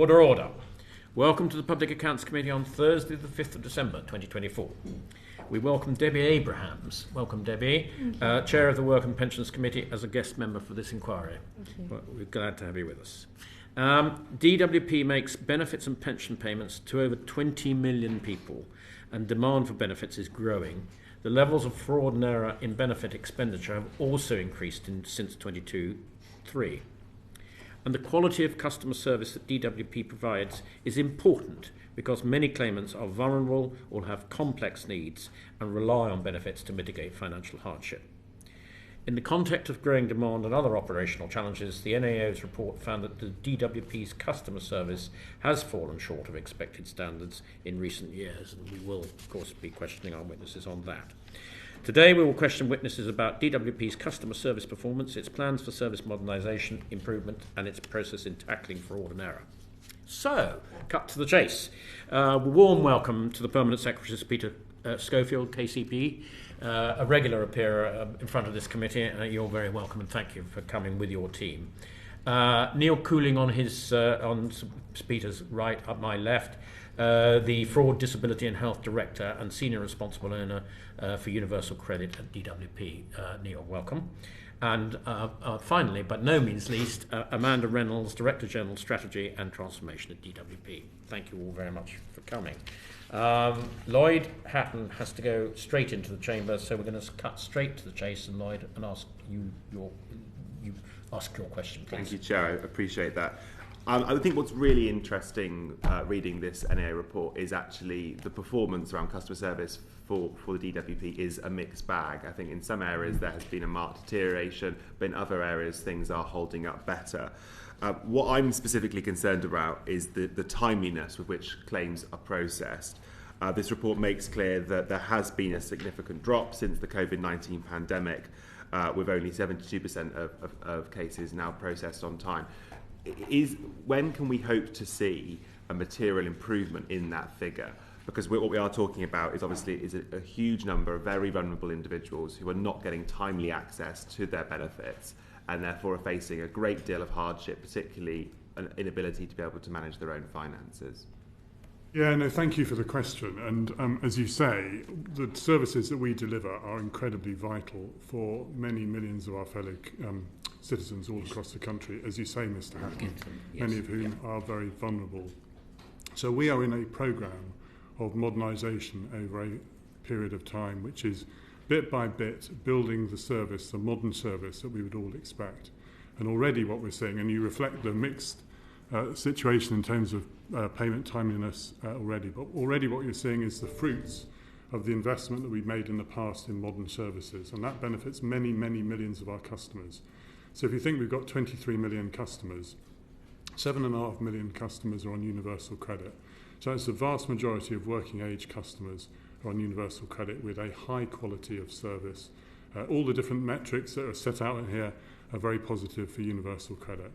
Order, order. Welcome to the Public Accounts Committee on Thursday, the 5th of December, 2024. We welcome Debbie Abrahams. Welcome, Debbie, Chair of the Work and Pensions Committee, as a guest member for this inquiry. Well, we're glad to have you with us. DWP makes benefits and pension payments to over 20 million people, and demand for benefits is growing. The levels of fraud and error in benefit expenditure have also increased since 2022-3. And the quality of customer service that DWP provides is important because many claimants are vulnerable or have complex needs and rely on benefits to mitigate financial hardship. In the context of growing demand and other operational challenges, the NAO's report found that the DWP's customer service has fallen short of expected standards in recent years, and we will, of course, be questioning our witnesses on that. Today we will question witnesses about DWP's customer service performance, its plans for service modernisation, improvement, and its process in tackling fraud and error. So, cut to the chase. A warm welcome to the Permanent Secretary, Sir Peter Schofield, KCP, a regular appearer in front of this committee. You're very welcome, and thank you for coming with your team. Neil Couling on Sir Peter's right, up my left, the Fraud, Disability and Health Director and Senior Responsible Owner for Universal Credit at DWP. Neil, welcome. And finally, but no means least, Amanda Reynolds, Director General Strategy and Transformation at DWP. Thank you all very much for coming. Lloyd Hatton has to go straight into the chamber, so we're going to cut straight to the chase, and Lloyd, and ask you ask your question, please. Thank you, Chair. I appreciate that. I think what's really interesting reading this NAO report is actually the performance around customer service for the DWP is a mixed bag. I think in some areas there has been a marked deterioration, but in other areas things are holding up better. What I'm specifically concerned about is the timeliness with which claims are processed. This report makes clear that there has been a significant drop since the COVID-19 pandemic, with only 72% of cases now processed on time. When can we hope to see a material improvement in that figure? Because what we are talking about is obviously a huge number of very vulnerable individuals who are not getting timely access to their benefits and therefore are facing a great deal of hardship, particularly an inability to be able to manage their own finances. Yeah, no, thank you for the question. And as you say, the services that we deliver are incredibly vital for many millions of our fellow citizens all across the country, as you say, Mr. Hatton, many of whom are very vulnerable. So we are in a programme of modernisation over a period of time, which is bit by bit building the service, the modern service that we would all expect. And already what we're seeing, and you reflect the mixed situation in terms of payment timeliness already, but already what you're seeing is the fruits of the investment that we've made in the past in modern services, and that benefits many, many millions of our customers. So if you think we've got 23 million customers, 7.5 million customers are on universal credit. So it's the vast majority of working age customers are on universal credit with a high quality of service. All the different metrics that are set out in here are very positive for universal credit.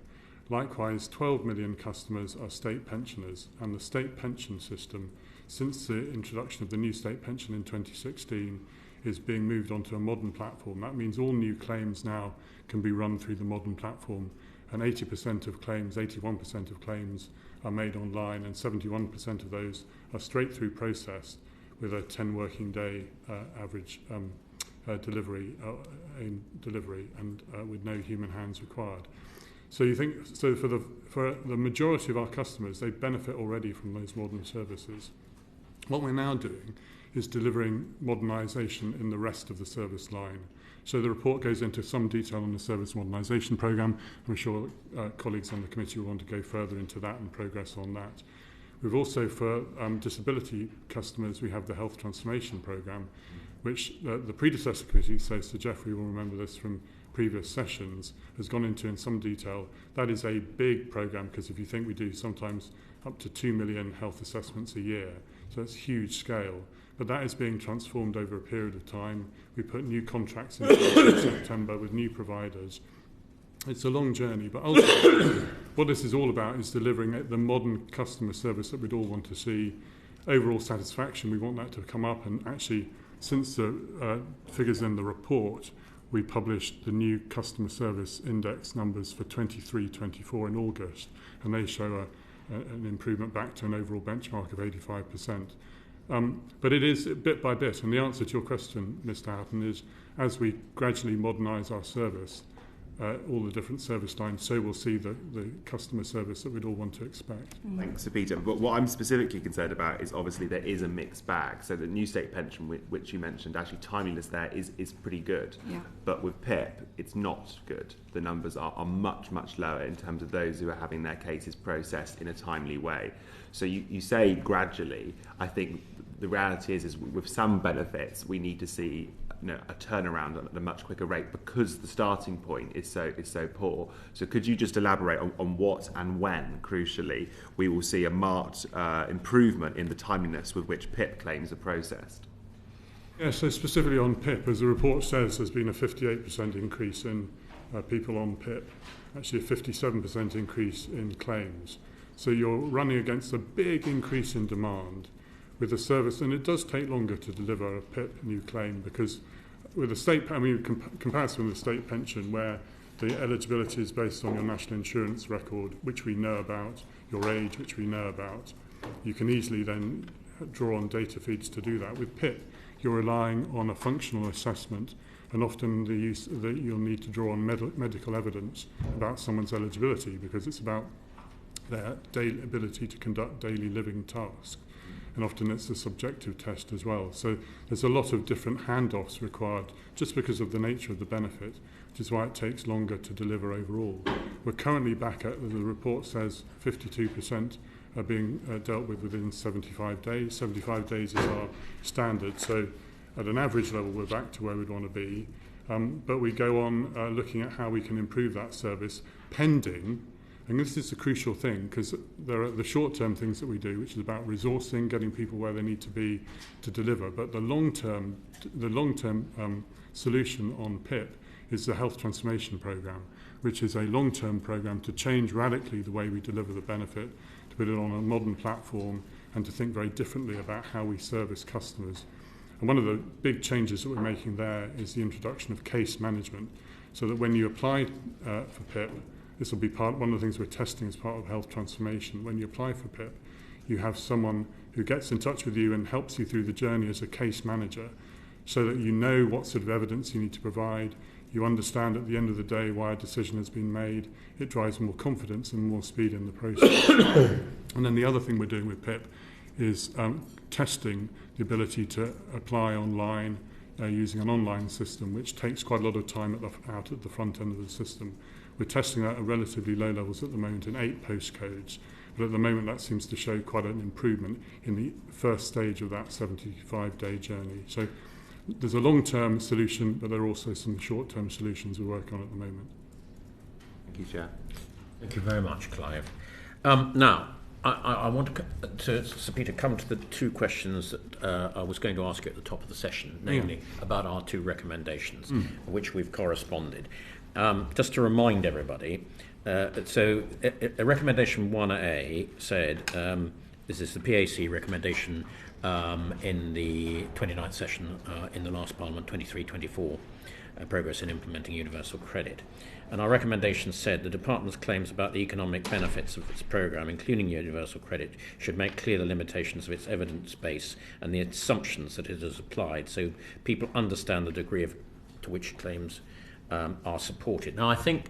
Likewise, 12 million customers are state pensioners, and the state pension system, since the introduction of the new state pension in 2016, is being moved onto a modern platform. That means all new claims now can be run through the modern platform, and 80% of claims, 81% of claims are made online, and 71% of those are straight through processed with a 10 working day average delivery and with no human hands required. So you think for the majority of our customers, they benefit already from those modern services. What we're now doing is delivering modernisation in the rest of the service line. So the report goes into some detail on the service modernisation programme. I'm sure colleagues on the committee will want to go further into that and progress on that. We've also, for disability customers, we have the health transformation programme, which the predecessor committee, so Sir Geoffrey will remember this from previous sessions, has gone into in some detail. That is a big programme, because if you think we do sometimes up to 2 million health assessments a year, so it's huge scale. But that is being transformed over a period of time. We put new contracts in September with new providers. It's a long journey, but ultimately what this is all about is delivering the modern customer service that we'd all want to see. Overall satisfaction, we want that to come up, and actually since the figures in the report, we published the new customer service index numbers for 23-24 in August, and they show an improvement back to an overall benchmark of 85%. But it is bit by bit, and the answer to your question, Mr. Hatton, is as we gradually modernise our service, all the different service lines, so we'll see the customer service that we'd all want to expect. Thanks, Sir Peter. But what I'm specifically concerned about is obviously there is a mixed bag. So the new state pension, which you mentioned, actually timeliness there is pretty good. Yeah. But with PIP, it's not good. The numbers are much, much lower in terms of those who are having their cases processed in a timely way. So you say gradually. I think the reality is with some benefits, we need to see a turnaround at a much quicker rate because the starting point is so poor. So could you just elaborate on what and when, crucially, we will see a marked improvement in the timeliness with which PIP claims are processed? Yeah, so specifically on PIP, as the report says, there's been a 58% increase in people on PIP, actually a 57% increase in claims. So you're running against a big increase in demand with a service, and it does take longer to deliver a PIP new claim because with a state, comparison with a state pension where the eligibility is based on your national insurance record, which we know about, your age, which we know about, you can easily then draw on data feeds to do that. With PIP, you're relying on a functional assessment, and often you'll need to draw on medical evidence about someone's eligibility because it's about their daily ability to conduct daily living tasks. And often it's a subjective test as well. So there's a lot of different handoffs required just because of the nature of the benefit, which is why it takes longer to deliver overall. We're currently back at, the report says, 52% are being dealt with within 75 days. 75 days is our standard. So at an average level, we're back to where we'd want to be. But we go on looking at how we can improve that service pending. And this is a crucial thing because there are the short-term things that we do, which is about resourcing, getting people where they need to be to deliver. But the long-term solution on PIP is the Health Transformation Programme, which is a long-term programme to change radically the way we deliver the benefit, to put it on a modern platform, and to think very differently about how we service customers. And one of the big changes that we're making there is the introduction of case management, so that when you apply for PIP, this will be one of the things we're testing as part of health transformation. When you apply for PIP, you have someone who gets in touch with you and helps you through the journey as a case manager so that you know what sort of evidence you need to provide. You understand at the end of the day why a decision has been made. It drives more confidence and more speed in the process. And then the other thing we're doing with PIP is testing the ability to apply online using an online system, which takes quite a lot of time out at the front end of the system. We're testing that at relatively low levels at the moment in 8 postcodes, but at the moment that seems to show quite an improvement in the first stage of that 75-day journey. So there's a long-term solution, but there are also some short-term solutions we're working on at the moment. Thank you, Chair. Thank you very much, Clive. Now, I want to Sir Peter, come to the two questions that I was going to ask you at the top of the session, namely about our two recommendations, which we've corresponded. Just to remind everybody, so recommendation 1A said, this is the PAC recommendation in the 29th session in the last Parliament, 23-24, progress in implementing universal credit. And our recommendation said the Department's claims about the economic benefits of its programme, including universal credit, should make clear the limitations of its evidence base and the assumptions that it has applied, so people understand the degree to which claims are supported. Now, I think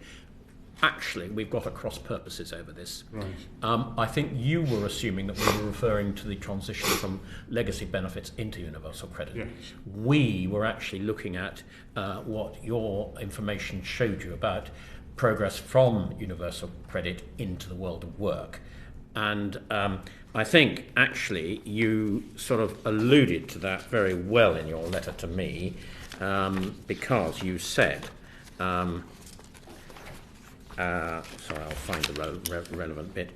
actually we've got at cross purposes over this. Right. I think you were assuming that we were referring to the transition from legacy benefits into universal credit. Yes. We were actually looking at what your information showed you about progress from universal credit into the world of work. And I think actually you sort of alluded to that very well in your letter to me, because you said, sorry, I'll find the relevant bit.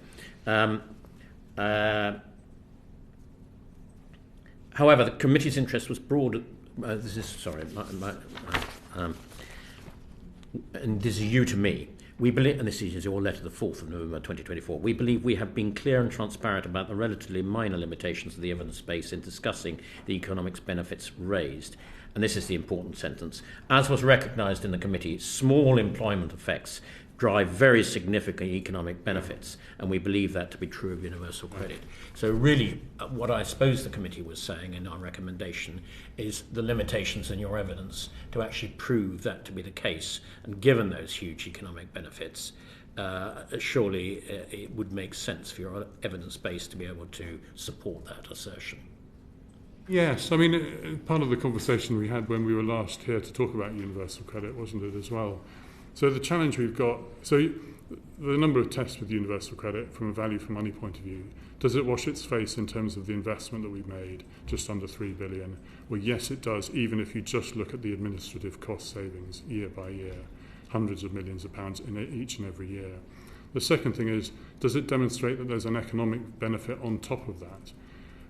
However, the committee's interest was broad. This is sorry, and this is you to me. We believe, and this is your letter, the 4th of November 2024. We believe we have been clear and transparent about the relatively minor limitations of the evidence base in discussing the economics benefits raised. And this is the important sentence. As was recognised in the committee, small employment effects drive very significant economic benefits, and we believe that to be true of universal credit. So really, what I suppose the committee was saying in our recommendation is the limitations in your evidence to actually prove that to be the case, and given those huge economic benefits, surely it would make sense for your evidence base to be able to support that assertion. Yes, I mean, part of the conversation we had when we were last here to talk about universal credit, wasn't it, as well? So the challenge we've got, so the number of tests with universal credit from a value for money point of view, does it wash its face in terms of the investment that we've made, just under 3 billion? Well, yes, it does, even if you just look at the administrative cost savings year by year, hundreds of millions of pounds in each and every year. The second thing is, does it demonstrate that there's an economic benefit on top of that?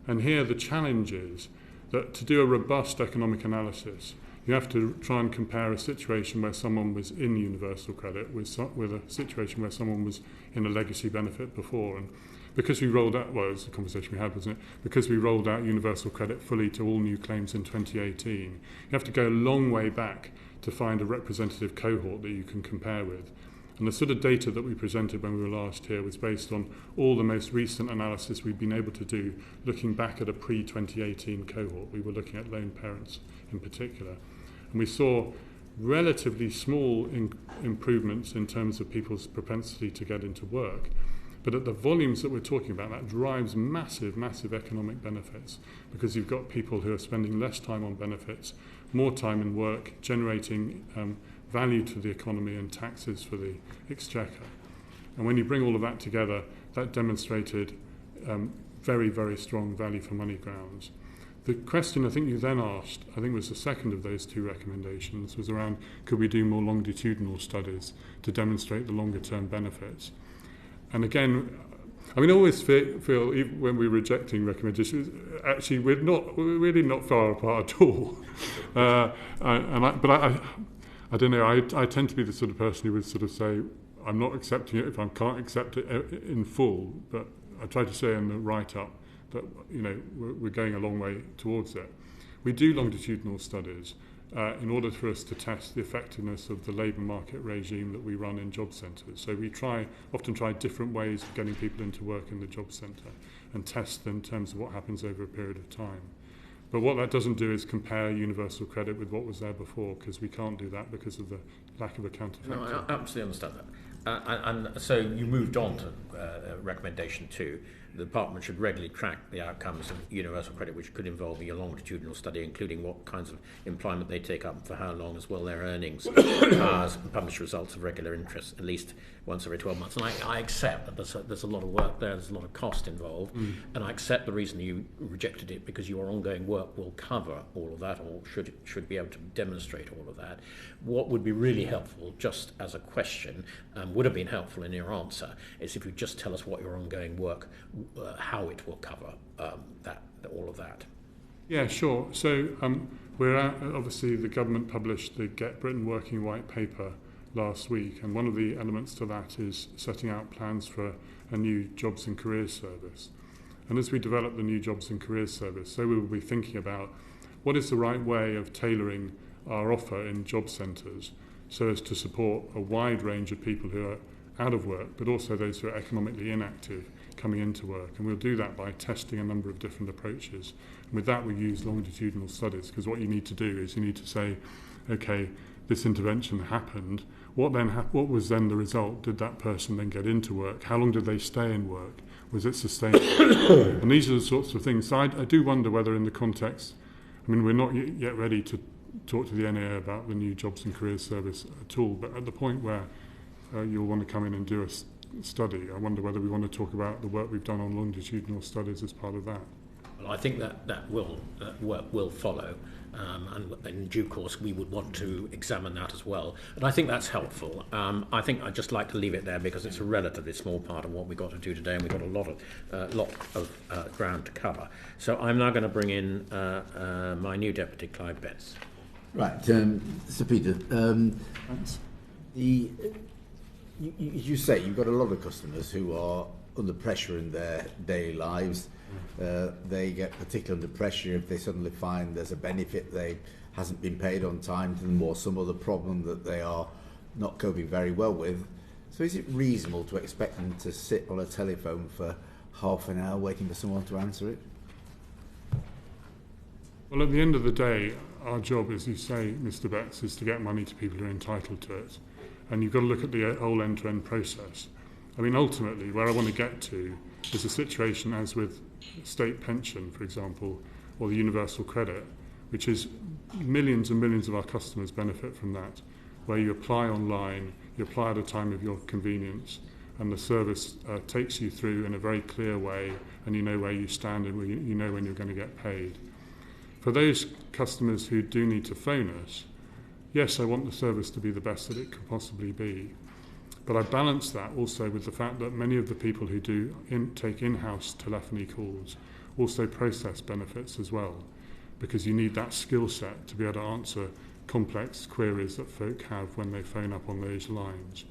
And here the challenge is that to do a robust economic analysis, you have to try and compare a situation where someone was in universal credit with a situation where someone was in a legacy benefit before. And because we rolled out, well, it was the conversation we had, wasn't it? Because we rolled out universal credit fully to all new claims in 2018, you have to go a long way back to find a representative cohort that you can compare with. And the sort of data that we presented when we were last here was based on all the most recent analysis we've been able to do, looking back at a pre-2018 cohort. We were looking at lone parents in particular. And we saw relatively small improvements in terms of people's propensity to get into work. But at the volumes that we're talking about, that drives massive, massive economic benefits, because you've got people who are spending less time on benefits, more time in work, generating value to the economy and taxes for the exchequer. And when you bring all of that together, that demonstrated very, very strong value for money grounds. The question I think you then asked, I think was the second of those two recommendations, was around could we do more longitudinal studies to demonstrate the longer term benefits. And again, I mean, I always feel even when we're rejecting recommendations, actually we're really not far apart at all. I don't know, I tend to be the sort of person who would sort of say, I'm not accepting it if I can't accept it in full, but I try to say in the write-up that, you know, we're going a long way towards it. We do longitudinal studies in order for us to test the effectiveness of the labour market regime that we run in job centres. So we often try different ways of getting people into work in the job centre and test them in terms of what happens over a period of time. But what that doesn't do is compare universal credit with what was there before, because we can't do that because of the lack of a counterfactual. No, I absolutely understand that. And so you moved on to recommendation 2. The department should regularly track the outcomes of universal credit, which could involve a longitudinal study, including what kinds of employment they take up, for how long, as well their earnings, and publish results of regular interest, at least once every 12 months. And I accept that there's a lot of work there, there's a lot of cost involved, and I accept the reason you rejected it, because your ongoing work will cover all of that, or should be able to demonstrate all of that. What would be really helpful, just as a question, would have been helpful in your answer, is if you just tell us what your ongoing work, how it will cover all of that. Yeah, sure. So obviously the government published the Get Britain Working White Paper last week, and one of the elements to that is setting out plans for a new Jobs and Careers Service. And as we develop the new Jobs and Careers Service, so we will be thinking about what is the right way of tailoring our offer in job centres so as to support a wide range of people who are out of work, but also those who are economically inactive coming into work. And we'll do that by testing a number of different approaches. And with that, we use longitudinal studies, because what you need to do is you need to say, okay, this intervention happened. What was then the result? Did that person then get into work? How long did they stay in work? Was it sustainable? And these are the sorts of things. So I do wonder whether in the context, I mean, we're not yet ready to talk to the NAA about the new Jobs and Careers Service at all, but at the point where you'll want to come in and do a study, I wonder whether we want to talk about the work we've done on longitudinal studies as part of that. Well, I think that work will follow, and in due course we would want to examine that as well. And I think that's helpful. I think I'd just like to leave it there, because it's a relatively small part of what we've got to do today, and we've got a lot of ground to cover. So I'm now going to bring in my new deputy, Clive Betts. Right, Sir Peter. Thanks. You say you've got a lot of customers who are under pressure in their daily lives. They get particularly under pressure if they suddenly find there's a benefit they hasn't been paid on time to them, or some other problem that they are not coping very well with. So is it reasonable to expect them to sit on a telephone for half an hour waiting for someone to answer it? Well, at the end of the day, our job, as you say, Mr. Betts, is to get money to people who are entitled to it. And you've got to look at the whole end-to-end process. I mean, ultimately, where I want to get to is a situation as with state pension, for example, or the universal credit, which is millions and millions of our customers benefit from that, where you apply online, you apply at a time of your convenience, and the service takes you through in a very clear way, and you know where you stand and you know when you're going to get paid. For those customers who do need to phone us, yes, I want the service to be the best that it could possibly be. But I balance that also with the fact that many of the people who do take in-house telephony calls also process benefits as well, because you need that skill set to be able to answer complex queries that folk have when they phone up on those lines.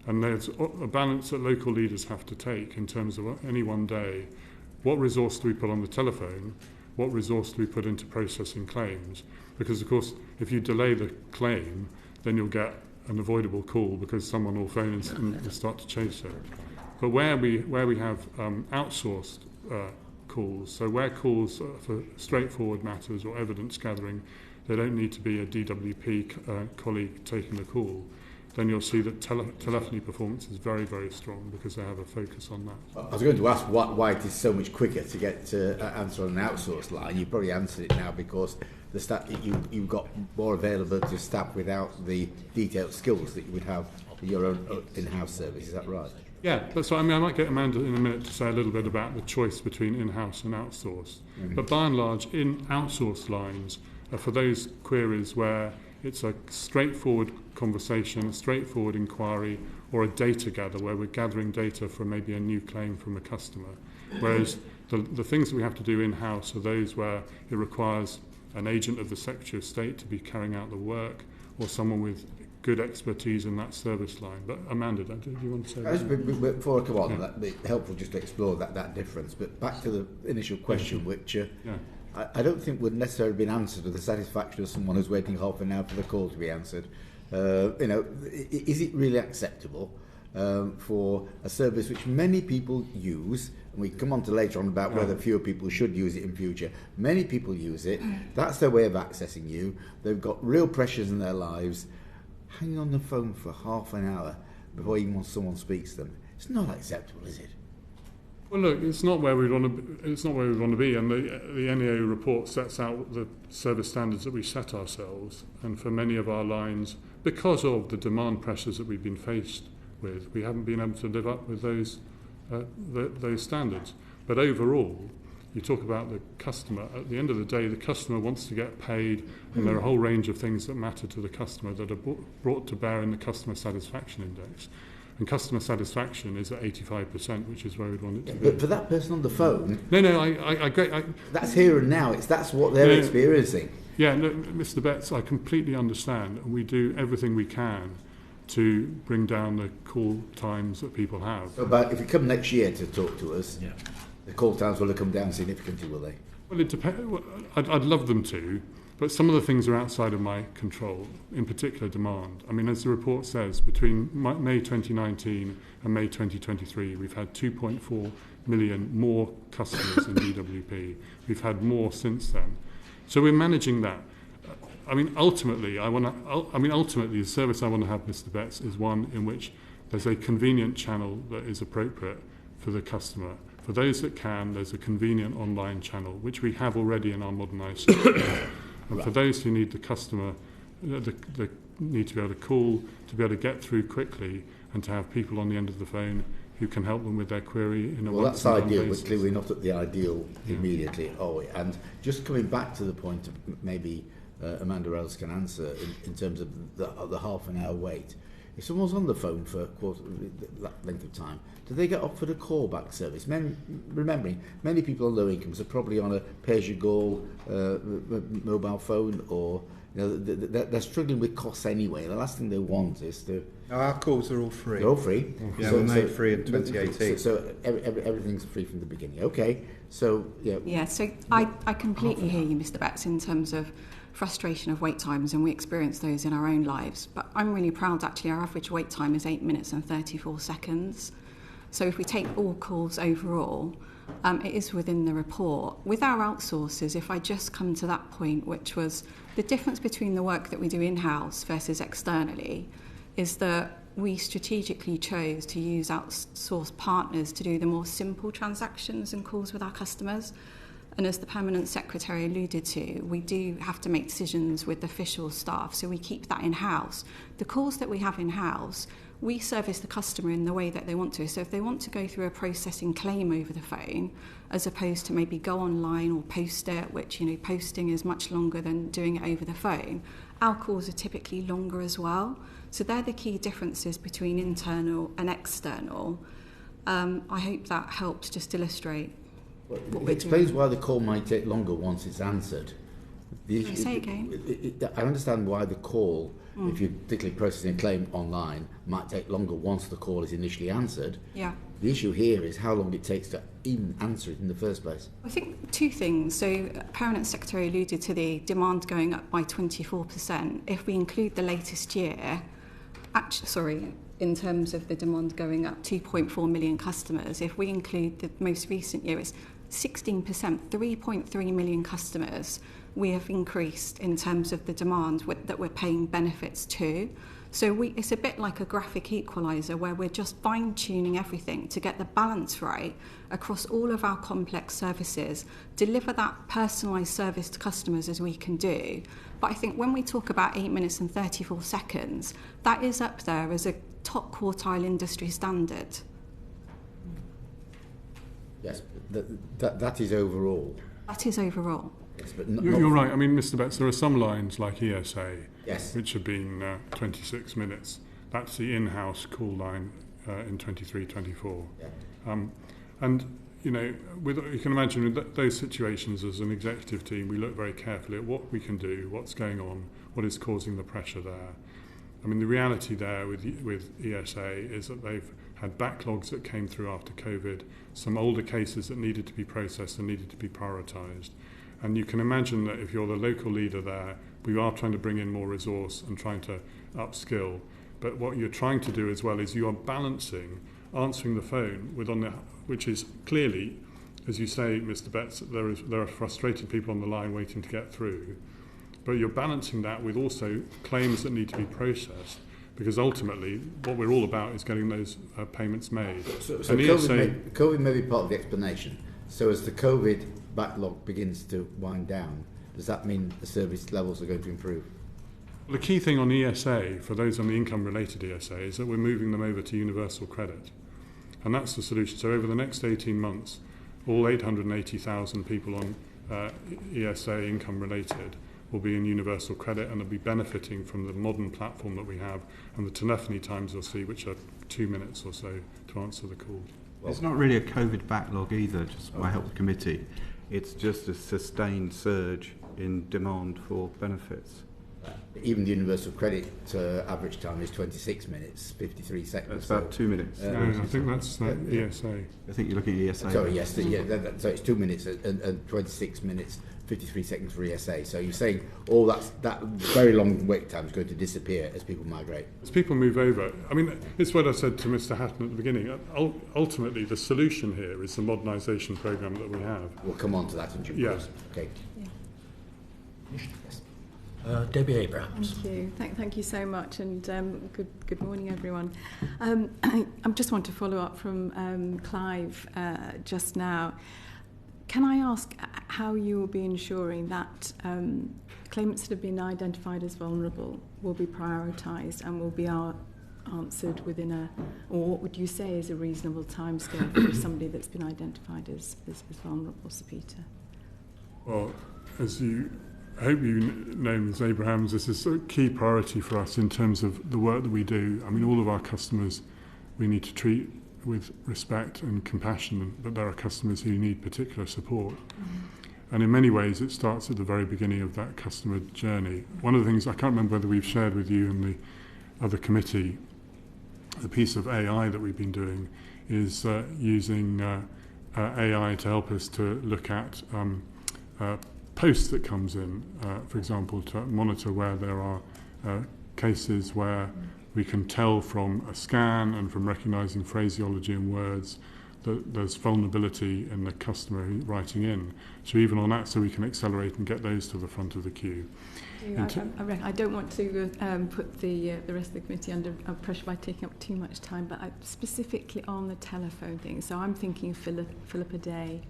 And there's a balance that local leaders have to take in terms of any one day. What resource do we put on the telephone? What resource do we put into processing claims? Because, of course, if you delay the claim, then you'll get an avoidable call because someone will phone and start to chase it. But where we have outsourced calls, so where calls for straightforward matters or evidence gathering, they don't need to be a DWP colleague taking the call, then you'll see that telephony performance is very, very strong because they have a focus on that. I was going to ask why it is so much quicker to get to answer on an outsourced line. You probably answered it now because the you've got more available to staff without the detailed skills that you would have in your own in-house service. Is that right? Yeah, that's what I mean. I might get Amanda in a minute to say a little bit about the choice between in-house and outsourced. Mm-hmm. But by and large, in outsourced lines are for those queries where it's a straightforward conversation, a straightforward inquiry, or a data gather where we're gathering data for maybe a new claim from a customer. Whereas the things that we have to do in-house are those where it requires an agent of the Secretary of State to be carrying out the work, or someone with good expertise in that service line. But Amanda, do you want to say that? Before I come on, that'd be helpful just to explore that difference. But back to the initial question, which I don't think would necessarily have been answered to the satisfaction of someone who's waiting half an hour for the call to be answered. Is it really acceptable for a service which many people use, and we come on to later on about whether fewer people should use it in future. Many people use it. That's their way of accessing you. They've got real pressures in their lives. Hanging on the phone for half an hour before even someone speaks to them. It's not acceptable, is it? Well, look, it's not where we want to be, and the NEA report sets out the service standards that we set ourselves. And for many of our lines, because of the demand pressures that we've been faced with, we haven't been able to live up with those standards. But overall, you talk about the customer. At the end of the day, the customer wants to get paid, and there are a whole range of things that matter to the customer that are brought to bear in the customer satisfaction index. And customer satisfaction is at 85%, which is where we'd want it to be. But for that person on the phone... No, I agree. That's here and now. That's what they're experiencing. Yeah, no, Mr. Betts, I completely understand. And we do everything we can to bring down the call times that people have. So but if you come next year to talk to us, the call times will have come down significantly, will they? Well, it depends. I'd love them to, but some of the things are outside of my control, in particular demand. I mean, as the report says, between May 2019 and May 2023, we've had 2.4 million more customers in DWP. We've had more since then. So we're managing that. I mean, ultimately, the service I want to have, Mr. Betts, is one in which there's a convenient channel that is appropriate for the customer. For those that can, there's a convenient online channel, which we have already in our modernised system. And for those who need the customer, they need to be able to call, to be able to get through quickly, and to have people on the end of the phone who can help them with their query in a well, that's ideal, but clearly not at the ideal immediately, are we? And just coming back to the point of maybe Amanda else can answer in terms of the half an hour wait. If someone's on the phone for that length of time, do they get offered a callback service? Remembering, many people on low incomes are probably on a pay-as-you-go mobile phone, or they're struggling with costs anyway. The last thing they want is to... Our calls are all free. They're all free? Yeah, we made free in 2018. So everything's free from the beginning. Okay, so... Yeah, so I completely hear you, Mr. Betts, in terms of frustration of wait times, and we experience those in our own lives. But I'm really proud, actually, our average wait time is 8 minutes and 34 seconds. So if we take all calls overall, it is within the report. With our outsourcers, if I just come to that point, which was the difference between the work that we do in-house versus externally, is that we strategically chose to use outsourced partners to do the more simple transactions and calls with our customers. And as the Permanent Secretary alluded to, we do have to make decisions with official staff, so we keep that in-house. The calls that we have in-house, we service the customer in the way that they want to. So if they want to go through a processing claim over the phone, as opposed to maybe go online or post it, which, posting is much longer than doing it over the phone, our calls are typically longer as well. So they're the key differences between internal and external. I hope that helped just illustrate. It explains why the call might take longer once it's answered. Say again. I understand why the call, if you're particularly processing a claim online, might take longer once the call is initially answered. Yeah. The issue here is how long it takes to even answer it in the first place. I think two things. So, Permanent Secretary alluded to the demand going up by 24%. If we include the latest year, in terms of the demand going up 2.4 million customers, if we include the most recent year, it's 16%, 3.3 million customers we have increased in terms of the demand that we're paying benefits to. So it's a bit like a graphic equalizer where we're just fine-tuning everything to get the balance right across all of our complex services, deliver that personalised service to customers as we can do. But I think when we talk about 8 minutes and 34 seconds, that is up there as a top quartile industry standard. Yes, that is overall. That is overall. Yes, but You're right. I mean, Mr. Betts, there are some lines like ESA, yes, which have been 26 minutes. That's the in-house call line in 23-24. Yeah. And, you can imagine with those situations as an executive team, we look very carefully at what we can do, what's going on, what is causing the pressure there. I mean, the reality there with ESA is that they've had backlogs that came through after COVID, some older cases that needed to be processed and needed to be prioritised. And you can imagine that if you're the local leader there, we are trying to bring in more resource and trying to upskill. But what you're trying to do as well is you are balancing answering the phone which is clearly, as you say, Mr. Betts, there are frustrated people on the line waiting to get through. But you're balancing that with also claims that need to be processed, because ultimately what we're all about is getting those payments made. So COVID may be part of the explanation. So as the COVID backlog begins to wind down, does that mean the service levels are going to improve? Well, the key thing on ESA, for those on the income-related ESA, is that we're moving them over to universal credit. And that's the solution. So over the next 18 months, all 880,000 people on ESA income-related will be in universal credit, and they'll be benefiting from the modern platform that we have and the telephony times you'll see, which are 2 minutes or so to answer the call. Well, it's not really a COVID backlog either, just by help the committee. It's just a sustained surge in demand for benefits. Even the universal credit average time is 26 minutes, 53 seconds. That's about 2 minutes. No, I think that's ESA. I think you're looking at ESA. Sorry, yes. So it's 2 minutes and 26 minutes, 53 seconds for ESA. So you're saying all that very long wait time is going to disappear as people migrate? As people move over, I mean, it's what I said to Mr. Hatton at the beginning. Ultimately, the solution here is the modernisation programme that we have. We'll come on to that in due course. Okay. Yeah. Yes. Debbie Abrahams. Thank you. Thank you so much, and good morning, everyone. I just want to follow up from Clive just now. Can I ask how you will be ensuring that claimants that have been identified as vulnerable will be prioritised and will be answered within or what would you say is a reasonable timescale for somebody that's been identified as vulnerable, Sir Peter? Well, I hope you know, Ms. Abrahams, this is a key priority for us in terms of the work that we do. I mean, all of our customers we need to treat with respect and compassion, but there are customers who need particular support. And in many ways, it starts at the very beginning of that customer journey. One of the things, I can't remember whether we've shared with you and the other committee, the piece of AI that we've been doing is using AI to help us to look at post that comes in, for example, to monitor where there are cases where we can tell from a scan and from recognising phraseology and words that there's vulnerability in the customer writing in. So even on that, so we can accelerate and get those to the front of the queue. I don't want to put the rest of the committee under pressure by taking up too much time, but specifically on the telephone thing. So I'm thinking of Philippa Day,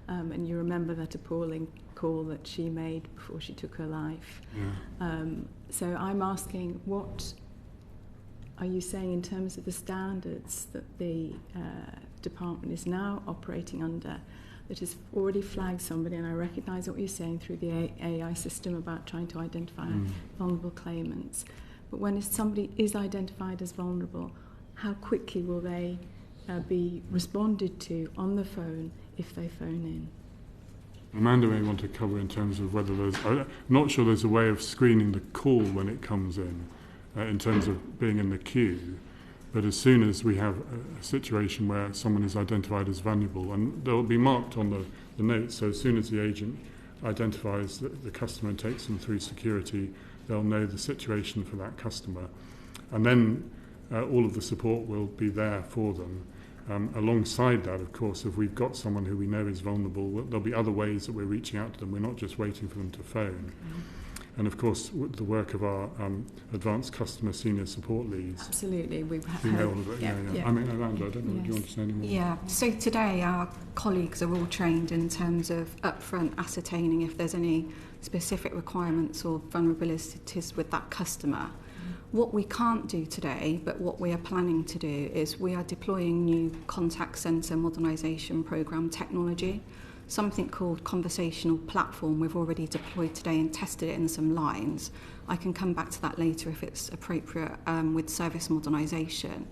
and you remember that appalling call that she made before she took her life. Yeah. So I'm asking, what are you saying in terms of the standards that the department is now operating under, that has already flagged somebody, and I recognise what you're saying through the AI system about trying to identify vulnerable claimants. But when somebody is identified as vulnerable, how quickly will they be responded to on the phone if they phone in? Amanda may want to cover in terms of whether I'm not sure there's a way of screening the call when it comes in terms of being in the queue. But as soon as we have a situation where someone is identified as vulnerable, and they'll be marked on the notes, so as soon as the agent identifies the customer and takes them through security, they'll know the situation for that customer. And then all of the support will be there for them. Alongside that, of course, if we've got someone who we know is vulnerable, there'll be other ways that we're reaching out to them. We're not just waiting for them to phone. And of course, with the work of our advanced customer senior support leads. Absolutely, we've I mean, Amanda, I don't know, do you want to say any more? Yeah, so today our colleagues are all trained in terms of upfront ascertaining if there's any specific requirements or vulnerabilities with that customer. What we can't do today, but what we are planning to do, is we are deploying new contact centre modernisation programme technology, something called conversational platform. We've already deployed today and tested it in some lines. I can come back to that later if it's appropriate with service modernisation.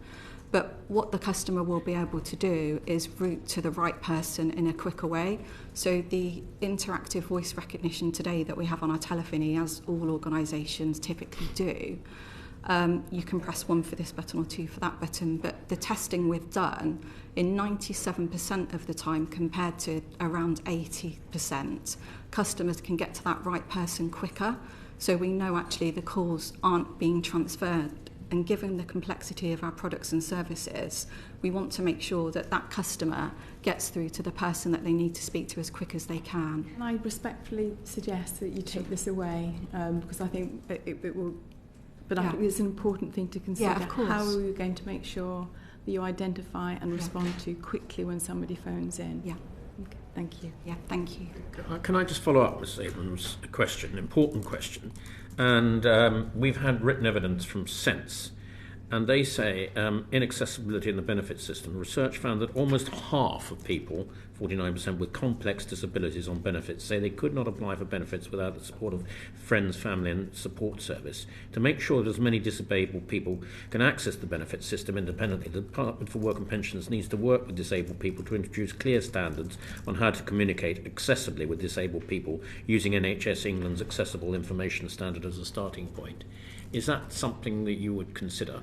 But what the customer will be able to do is route to the right person in a quicker way. So the interactive voice recognition today that we have on our telephony, as all organisations typically do, you can press 1 for this button or 2 for that button, but the testing we've done, in 97% of the time compared to around 80%, customers can get to that right person quicker. So we know actually the calls aren't being transferred, and given the complexity of our products and services, we want to make sure that that customer gets through to the person that they need to speak to as quick as they can. Can I respectfully suggest that you take this away, because I think it will... But I think it's an important thing to consider. Yeah, of course. How are we going to make sure that you identify and respond to quickly when somebody phones in? Yeah. Okay, thank you. Yeah, thank you. Can I just follow up with Abrams' question, an important question? And we've had written evidence from Sense, and they say inaccessibility in the benefits system. Research found that almost half of people, 49%, with complex disabilities on benefits say they could not apply for benefits without the support of friends, family and support service. To make sure that as many disabled people can access the benefits system independently, the Department for Work and Pensions needs to work with disabled people to introduce clear standards on how to communicate accessibly with disabled people using NHS England's accessible information standard as a starting point. Is that something that you would consider?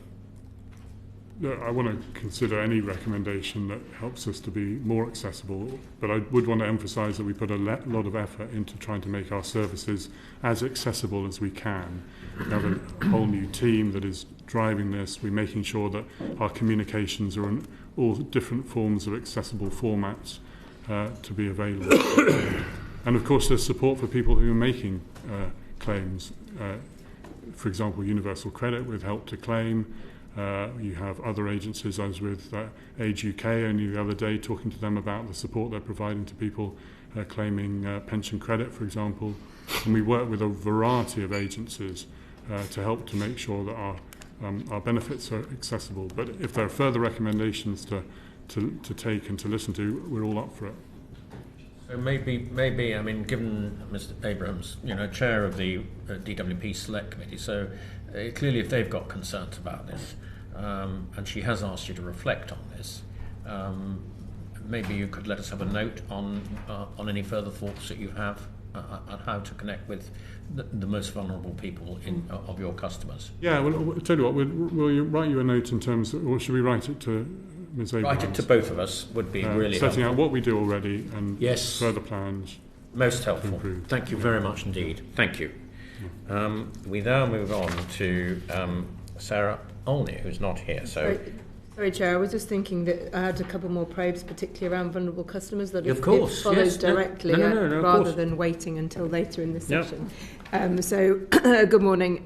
I want to consider any recommendation that helps us to be more accessible, but I would want to emphasise that we put a lot of effort into trying to make our services as accessible as we can. We have a whole new team that is driving this. We're making sure that our communications are in all different forms of accessible formats to be available. And of course there's support for people who are making claims. For example, Universal Credit with Help to Claim. You have other agencies. I was with Age UK only the other day talking to them about the support they're providing to people claiming pension credit, for example. And we work with a variety of agencies to help to make sure that our benefits are accessible. But if there are further recommendations to take and to listen to, we're all up for it. So maybe, I mean, given Mr. Abrams, chair of the DWP Select Committee, so clearly if they've got concerns about this, and she has asked you to reflect on this, maybe you could let us have a note on any further thoughts that you have on how to connect with the most vulnerable people of your customers. Yeah, well, I'll tell you what, will you write you a note in terms of, or should we write it to Ms. Abrams? Write it to both of us would be really setting helpful. out what we do already and yes. further plans. Most helpful. Improved. Thank you very much indeed. Thank you. We now move on to Sarah Olney, who's not here. So, Sorry, Chair, I was just thinking that I had a couple more probes, particularly around vulnerable customers, that Of if course, it follows yes, directly of rather course. than waiting until later in the Yep. session. So, good morning,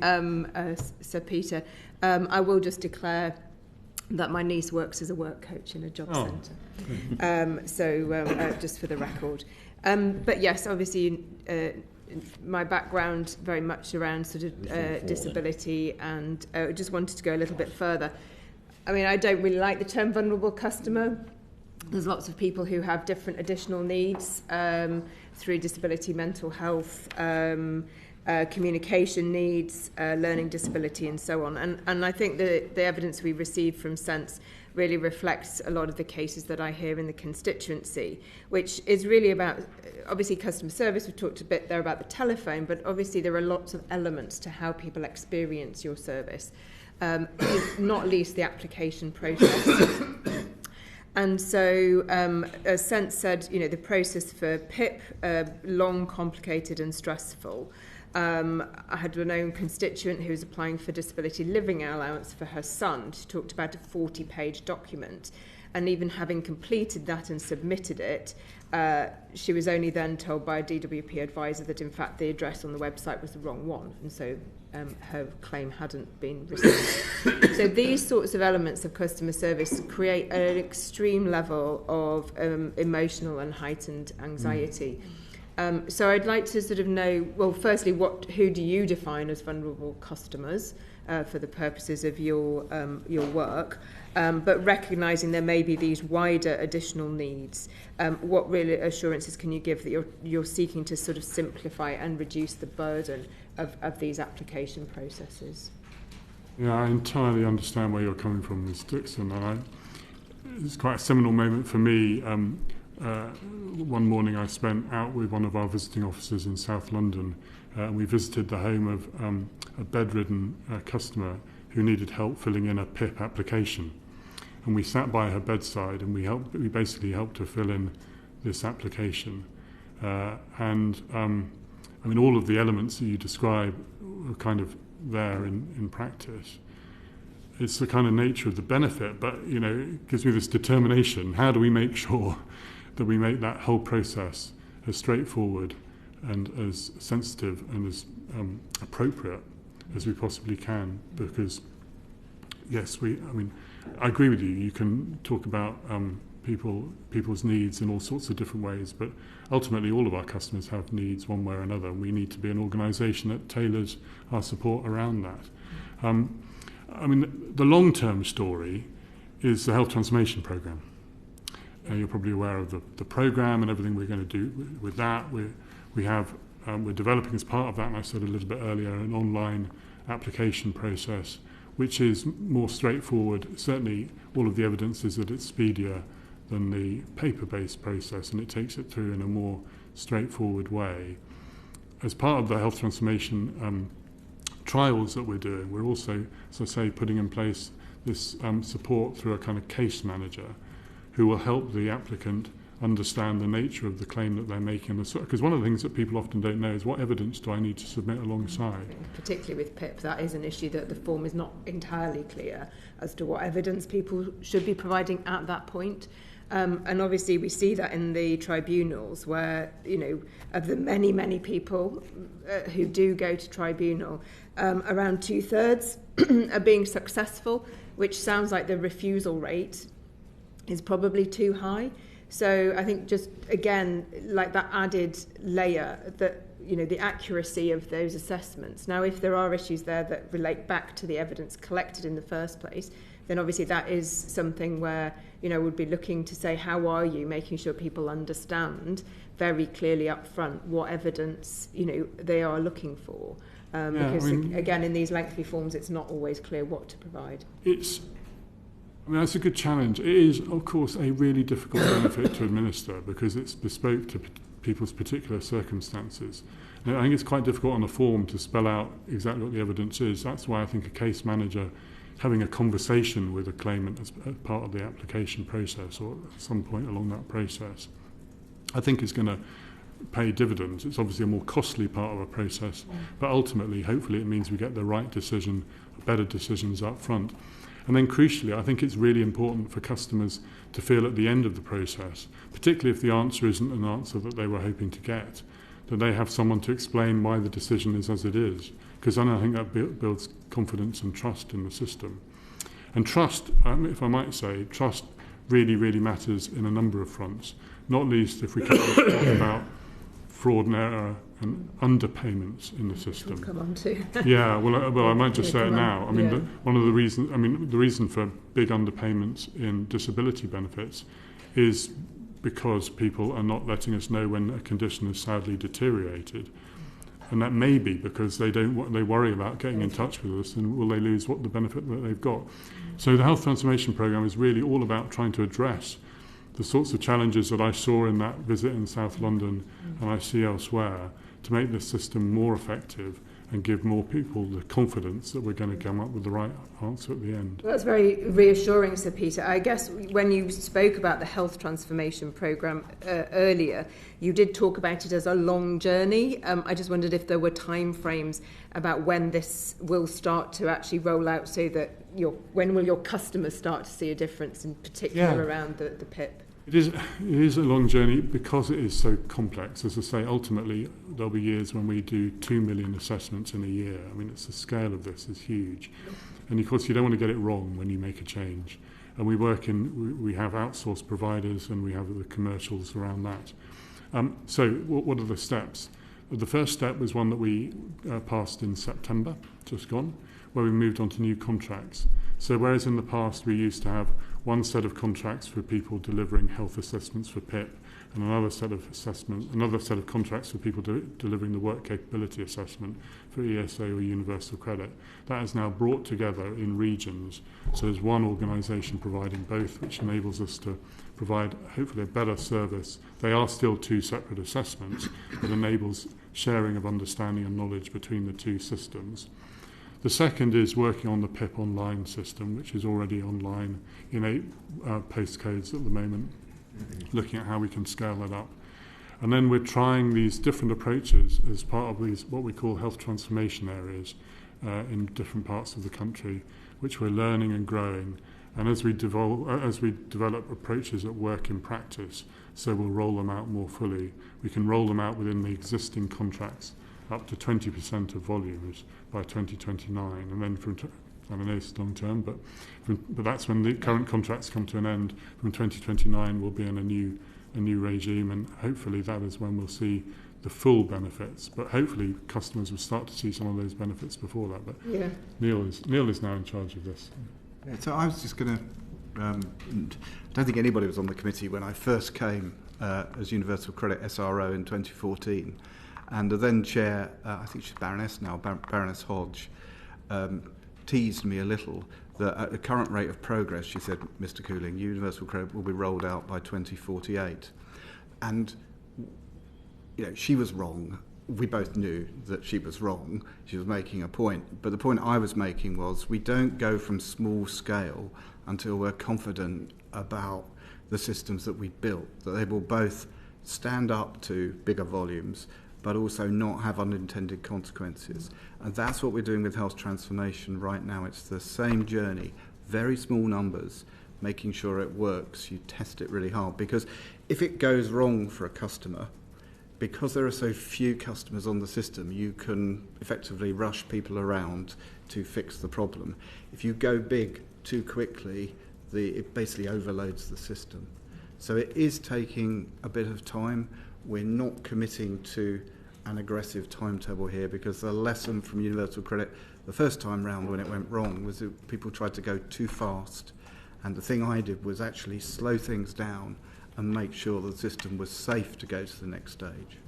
Sir Peter. I will just declare that my niece works as a work coach in a job centre. Just for the record. But yes, obviously, my background very much around sort of disability, and just wanted to go a little bit further. I mean, I don't really like the term vulnerable customer. There's lots of people who have different additional needs through disability, mental health, communication needs, learning disability, and so on. And I think the evidence we received from Sense really reflects a lot of the cases that I hear in the constituency, which is really about, obviously, customer service. We've talked a bit there about the telephone, but obviously there are lots of elements to how people experience your service, not least the application process. And so, as Sense said, you know, the process for PIP, long, complicated and stressful. I had an own constituent who was applying for disability living allowance for her son. She talked about a 40-page document. And even having completed that and submitted it, she was only then told by a DWP advisor that, in fact, the address on the website was the wrong one. And so her claim hadn't been received. So these sorts of elements of customer service create an extreme level of emotional and heightened anxiety. So I'd like to sort of know, well, firstly, who do you define as vulnerable customers for the purposes of your work? But recognising there may be these wider additional needs, what really assurances can you give that you're seeking to sort of simplify and reduce the burden of these application processes? Yeah, I entirely understand where you're coming from, Ms. Dixon. And it's quite a seminal moment for me. One morning I spent out with one of our visiting officers in South London, and we visited the home of a bedridden customer who needed help filling in a PIP application. And we sat by her bedside and we basically helped her fill in this application. I mean, all of the elements that you describe are kind of there in practice. It's the kind of nature of the benefit, but, you know, it gives me this determination. How do we make sure that we make that whole process as straightforward and as sensitive and as appropriate as we possibly can? Because, yes, I agree with you. You can talk about people's needs in all sorts of different ways, but ultimately all of our customers have needs one way or another, and we need to be an organisation that tailors our support around that. I mean, the long-term story is the Health Transformation Programme. You're probably aware of the programme and everything we're going to do with that. We're developing as part of that, and I said a little bit earlier, an online application process, which is more straightforward. Certainly, all of the evidence is that it's speedier than the paper-based process, and it takes it through in a more straightforward way. As part of the health transformation trials that we're doing, we're also, as I say, putting in place this support through a kind of case manager who will help the applicant understand the nature of the claim that they're making. Because one of the things that people often don't know is what evidence do I need to submit alongside. Particularly with PIP, that is an issue that the form is not entirely clear as to what evidence people should be providing at that point. And obviously we see that in the tribunals where, you know, of the many, many people who do go to tribunal, around 2/3 are being successful, which sounds like the refusal rate is probably too high. So I think just, again, like that added layer that, you know, the accuracy of those assessments. Now, if there are issues there that relate back to the evidence collected in the first place, then obviously that is something where, you know, we'd be looking to say, how are you making sure people understand very clearly up front what evidence, you know, they are looking for. Because, again, in these lengthy forms, it's not always clear what to provide. That's a good challenge. It is, of course, a really difficult benefit to administer because it's bespoke to people's particular circumstances. And I think it's quite difficult on a form to spell out exactly what the evidence is. That's why I think a case manager having a conversation with a claimant as part of the application process or at some point along that process, I think is going to pay dividends. It's obviously a more costly part of a process, but ultimately, hopefully, it means we get the right decision, better decisions up front. And then crucially, I think it's really important for customers to feel at the end of the process, particularly if the answer isn't an answer that they were hoping to get, that they have someone to explain why the decision is as it is, because then I think that builds confidence and trust in the system. And trust, if I might say, trust really, really matters in a number of fronts, not least if we can talk about fraud and error and underpayments in the system. Come on to. Yeah, well, I might just say it now. I mean, Yeah. one of the reasons, the reason for big underpayments in disability benefits is because people are not letting us know when a condition has sadly deteriorated. And that may be because they worry about getting in touch with us, and will they lose the benefit that they've got. So the Health Transformation Programme is really all about trying to address the sorts of challenges that I saw in that visit in South London and I see elsewhere, to make this system more effective and give more people the confidence that we're going to come up with the right answer at the end. Well, that's very reassuring, Sir Peter. I guess when you spoke about the Health Transformation Programme earlier, you did talk about it as a long journey. I just wondered if there were timeframes about when this will start to actually roll out, so that when will your customers start to see a difference, in particular around the PIP? It is a long journey because it is so complex. As I say, ultimately there'll be years when we do 2 million assessments in a year. I mean, the scale of this is huge. And of course you don't want to get it wrong when you make a change. And we have outsourced providers, and we have the commercials around that. So what are the steps? The first step was one that we passed in September, just gone, where we moved on to new contracts. So whereas in the past we used to have one set of contracts for people delivering health assessments for PIP, and another set of contracts for people delivering the work capability assessment for ESA or universal credit, that is now brought together in regions. So there's one organisation providing both, which enables us to provide hopefully a better service. They are still two separate assessments, but enables sharing of understanding and knowledge between the two systems. The second is working on the PIP online system, which is already online in 8 postcodes at the moment, looking at how we can scale that up. And then we're trying these different approaches as part of these what we call health transformation areas in different parts of the country, which we're learning and growing. And as we develop approaches that work in practice, so we'll roll them out more fully. We can roll them out within the existing contracts up to 20% of volumes by 2029, and then I know it's long term, but that's when the current contracts come to an end. From 2029, we'll be in a new regime, and hopefully that is when we'll see the full benefits. But hopefully customers will start to see some of those benefits before that. But yeah. Neil is now in charge of this. Yeah, so I was just going to. I don't think anybody was on the committee when I first came as Universal Credit SRO in 2014. And the then chair, I think she's Baroness now, Baroness Hodge, teased me a little that at the current rate of progress, she said, Mr. Couling, Universal Credit will be rolled out by 2048. And she was wrong. We both knew that she was wrong. She was making a point. But the point I was making was we don't go from small scale until we're confident about the systems that we built, that they will both stand up to bigger volumes, but also not have unintended consequences. And that's what we're doing with health transformation right now. It's the same journey, very small numbers, making sure it works. You test it really hard, because if it goes wrong for a customer, because there are so few customers on the system, you can effectively rush people around to fix the problem. If you go big too quickly, it basically overloads the system. So it is taking a bit of time. We're not committing to an aggressive timetable here, because the lesson from Universal Credit the first time round when it went wrong was that people tried to go too fast, and the thing I did was actually slow things down and make sure the system was safe to go to the next stage.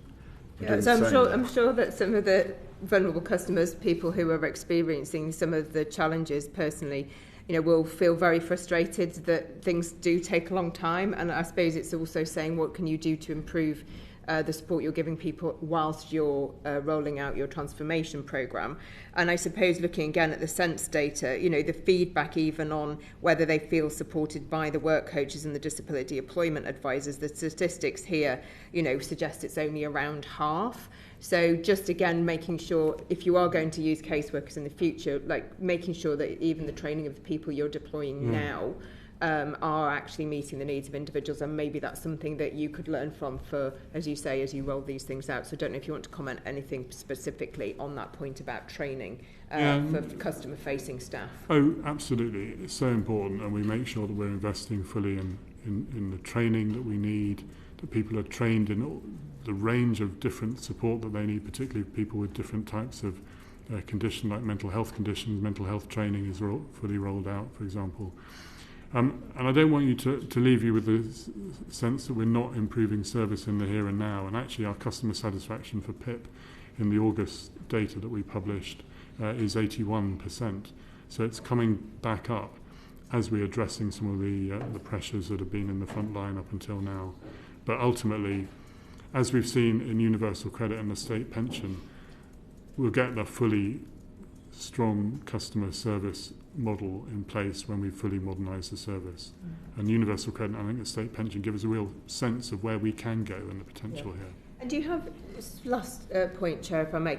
Yeah, so I'm sure that some of the vulnerable customers, people who are experiencing some of the challenges personally, will feel very frustrated that things do take a long time. And I suppose it's also saying, what can you do to improve the support you're giving people whilst you're rolling out your transformation programme. And I suppose looking again at the sense data, you know, the feedback even on whether they feel supported by the work coaches and the disability employment advisors, the statistics here, you know, suggest it's only around half. So just again, making sure if you are going to use caseworkers in the future, like making sure that even the training of the people you're deploying now are actually meeting the needs of individuals, and maybe that's something that you could learn from for, as you say, as you roll these things out. So I don't know if you want to comment anything specifically on that point about training for customer-facing staff. Oh, absolutely. It's so important, and we make sure that we're investing fully in the training that we need, that people are trained in the range of different support that they need, particularly people with different types of condition, like mental health conditions. Mental health training is fully rolled out, for example. And I don't want you to leave you with the sense that we're not improving service in the here and now. And actually our customer satisfaction for PIP in the August data that we published is 81%. So it's coming back up as we're addressing some of the pressures that have been in the front line up until now. But ultimately, as we've seen in universal credit and the state pension, we'll get the fully strong customer service model in place when we fully modernise the service. And universal credit, I think the state pension, give us a real sense of where we can go and the potential here. And do you have, last point, Chair, if I may,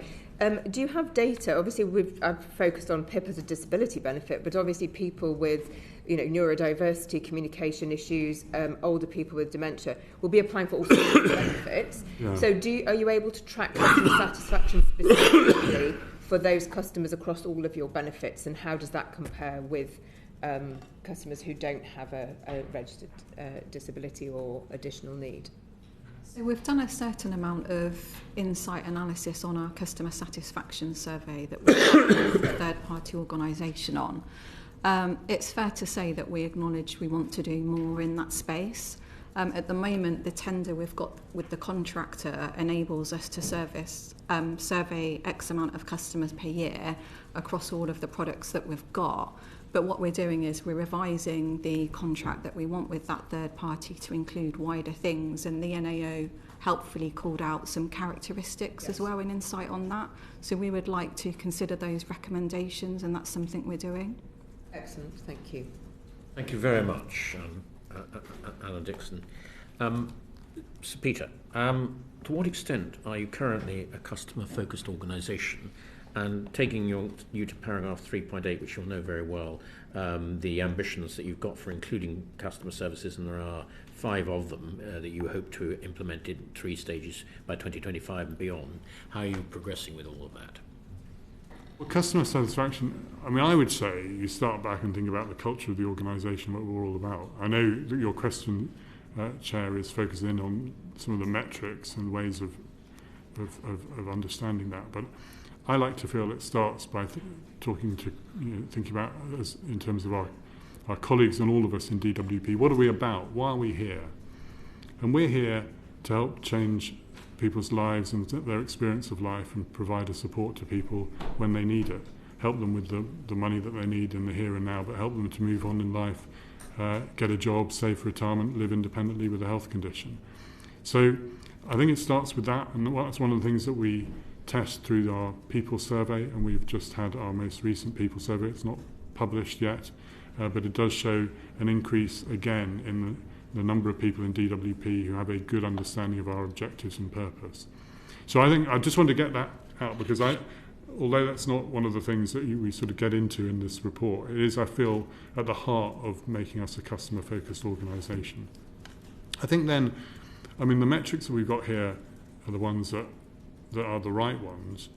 do you have data? Obviously, I've focused on PIP as a disability benefit, but obviously people with, you know, neurodiversity, communication issues, older people with dementia will be applying for all sorts of benefits. Yeah. So are you able to track customer satisfaction specifically for those customers across all of your benefits, and how does that compare with customers who don't have a registered disability or additional need? So we've done a certain amount of insight analysis on our customer satisfaction survey that we've got with a third-party organisation on. It's fair to say that we acknowledge we want to do more in that space. At the moment, the tender we've got with the contractor enables us to survey X amount of customers per year across all of the products that we've got. But what we're doing is we're revising the contract that we want with that third party to include wider things, and the NAO helpfully called out some characteristics as well, and insight on that. So we would like to consider those recommendations, and that's something we're doing. Excellent, thank you. Thank you very much, Alan Dixon. Sir Peter, to what extent are you currently a customer-focused organisation? And taking you to paragraph 3.8, which you'll know very well, the ambitions that you've got for including customer services, and there are 5 of them that you hope to implement in 3 stages by 2025 and beyond. How are you progressing with all of that? Well, customer satisfaction, I mean, I would say you start back and think about the culture of the organisation, what we're all about. I know that your question, Chair, is focusing in on some of the metrics and ways of understanding that, but I like to feel it starts by thinking about us in terms of our colleagues and all of us in DWP. What are we about? Why are we here? And we're here to help change people's lives and their experience of life, and provide a support to people when they need it. Help them with the money that they need in the here and now, but help them to move on in life, get a job, save for retirement, live independently with a health condition. So I think it starts with that, and that's one of the things that we test through our people survey, and we've just had our most recent people survey. It's not published yet, but it does show an increase again in the number of people in DWP who have a good understanding of our objectives and purpose. So I think I just want to get that out, because although that's not one of the things that we sort of get into in this report, it is, I feel, at the heart of making us a customer-focused organisation. I think then, I mean, the metrics that we've got here are the ones that are the right ones.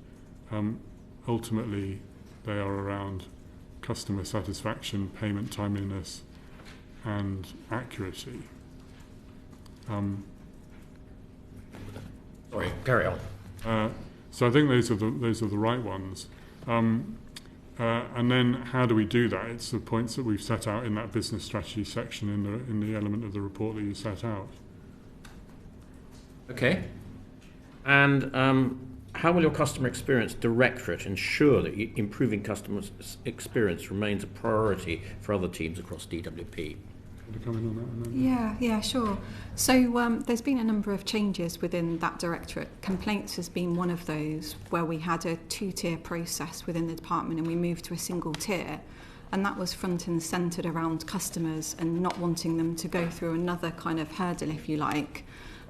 Ultimately, they are around customer satisfaction, payment timeliness, and accuracy. Sorry, carry on. So I think those are the right ones. And then how do we do that? It's the points that we've set out in that business strategy section in the element of the report that you set out. Okay. And how will your customer experience directorate ensure that improving customer experience remains a priority for other teams across DWP? to come in on that one? Yeah, sure. So there's been a number of changes within that directorate. Complaints has been one of those where we had a 2-tier process within the department and we moved to a single tier. And that was front and centred around customers and not wanting them to go through another kind of hurdle, if you like,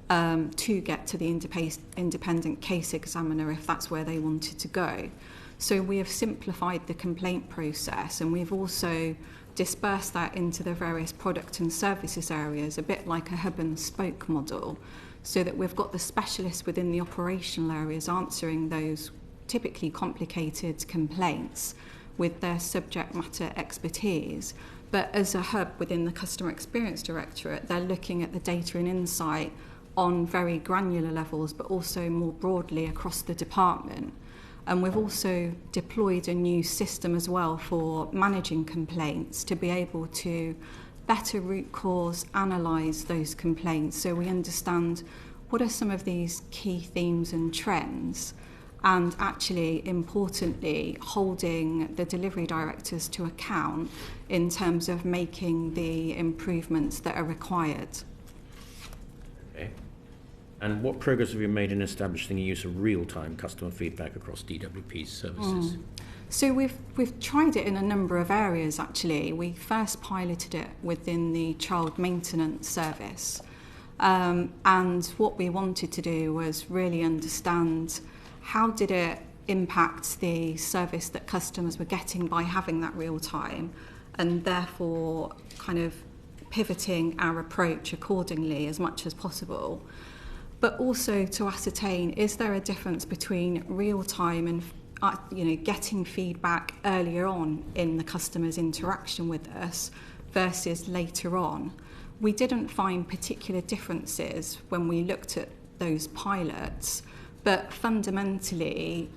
to get to the independent case examiner if that's where they wanted to go. So we have simplified the complaint process, and we've also dispersed that into the various product and services areas, a bit like a hub and spoke model, so that we've got the specialists within the operational areas answering those typically complicated complaints with their subject matter expertise. But as a hub within the Customer Experience Directorate, they're looking at the data and insight on very granular levels, but also more broadly across the department. And we've also deployed a new system as well for managing complaints to be able to better root cause analyse those complaints, so we understand what are some of these key themes and trends, and actually, importantly, holding the delivery directors to account in terms of making the improvements that are required. Okay. And what progress have you made in establishing the use of real-time customer feedback across DWP's services? So we've tried it in a number of areas, actually. We first piloted it within the child maintenance service. And what we wanted to do was really understand how did it impact the service that customers were getting by having that real time, and therefore kind of pivoting our approach accordingly as much as possible. But also to ascertain, is there a difference between real time and getting feedback earlier on in the customer's interaction with us versus later on? We didn't find particular differences when we looked at those pilots, but fundamentally,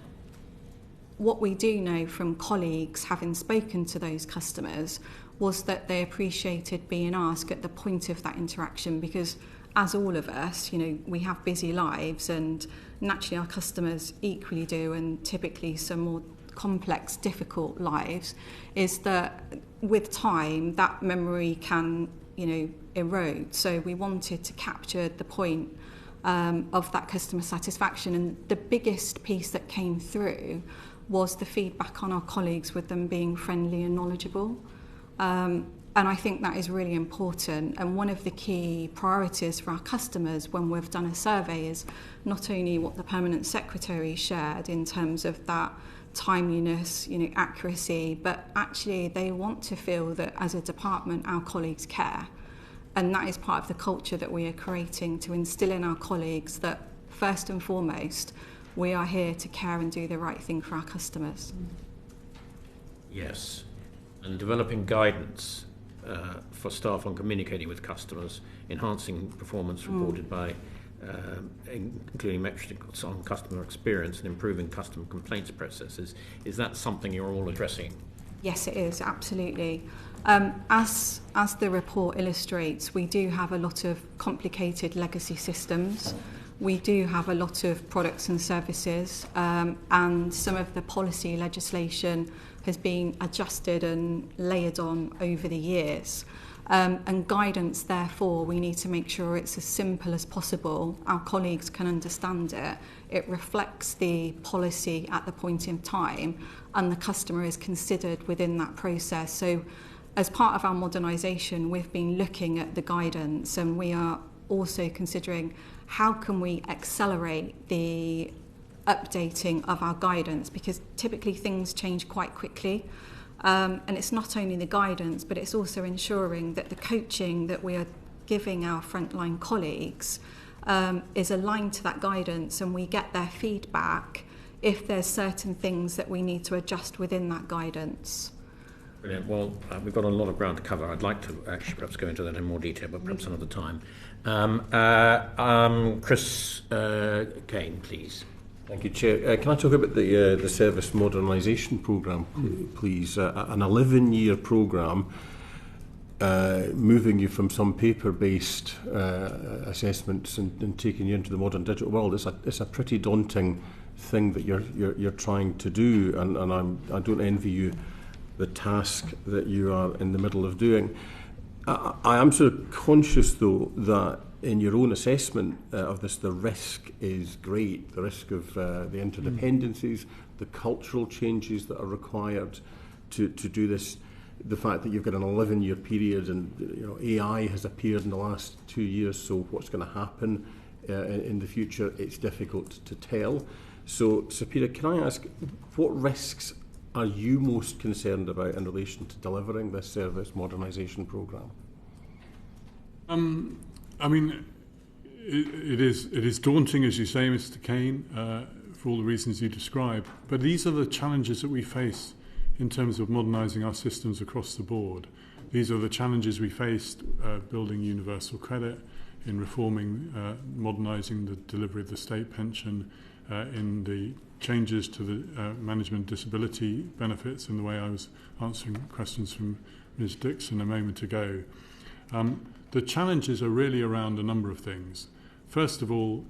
what we do know from colleagues having spoken to those customers was that they appreciated being asked at the point of that interaction, because as all of us, we have busy lives, and naturally our customers equally do, and typically some more complex, difficult lives, is that with time that memory can, erode. So we wanted to capture the point of that customer satisfaction, and the biggest piece that came through was the feedback on our colleagues with them being friendly and knowledgeable. And I think that is really important. And one of the key priorities for our customers when we've done a survey is not only what the Permanent Secretary shared in terms of that timeliness, accuracy, but actually they want to feel that as a department our colleagues care. And that is part of the culture that we are creating, to instill in our colleagues that first and foremost we are here to care and do the right thing for our customers. Yes, and developing guidance for staff on communicating with customers, enhancing performance reported by including metrics on customer experience and improving customer complaints processes. Is that something you're all addressing? Yes, it is, absolutely. As the report illustrates, we do have a lot of complicated legacy systems. We do have a lot of products and services, and some of the policy legislation has been adjusted and layered on over the years. And guidance, therefore, we need to make sure it's as simple as possible. Our colleagues can understand it. It reflects the policy at the point in time, and the customer is considered within that process. So as part of our modernisation, we've been looking at the guidance, and we are also considering how can we accelerate the updating of our guidance, because typically things change quite quickly. And it's not only the guidance, but it's also ensuring that the coaching that we are giving our frontline colleagues is aligned to that guidance, and we get their feedback if there's certain things that we need to adjust within that guidance. Brilliant. Well, we've got a lot of ground to cover. I'd like to actually perhaps go into that in more detail, but perhaps another time. Chris Kane, please. Thank you, Chair. Can I talk about the service modernisation programme, please? An 11-year programme moving you from some paper-based assessments and taking you into the modern digital world. It's a pretty daunting thing that you're trying to do, and I don't envy you the task that you are in the middle of doing. I am sort of conscious, though, that in your own assessment of this, the risk is great. The risk of the interdependencies, the cultural changes that are required to do this, the fact that you've got an 11-year period and AI has appeared in the last 2 years, so what's going to happen in the future, it's difficult to tell. So, Peter, can I ask, what risks are you most concerned about in relation to delivering this service modernisation programme? I mean, it is daunting, as you say, Mr. Kane, for all the reasons you describe. But these are the challenges that we face in terms of modernising our systems across the board. These are the challenges we faced building universal credit, in reforming, modernising the delivery of the state pension, in the changes to the management disability benefits, in the way I was answering questions from Ms. Dixon a moment ago. The challenges are really around a number of things. First of all,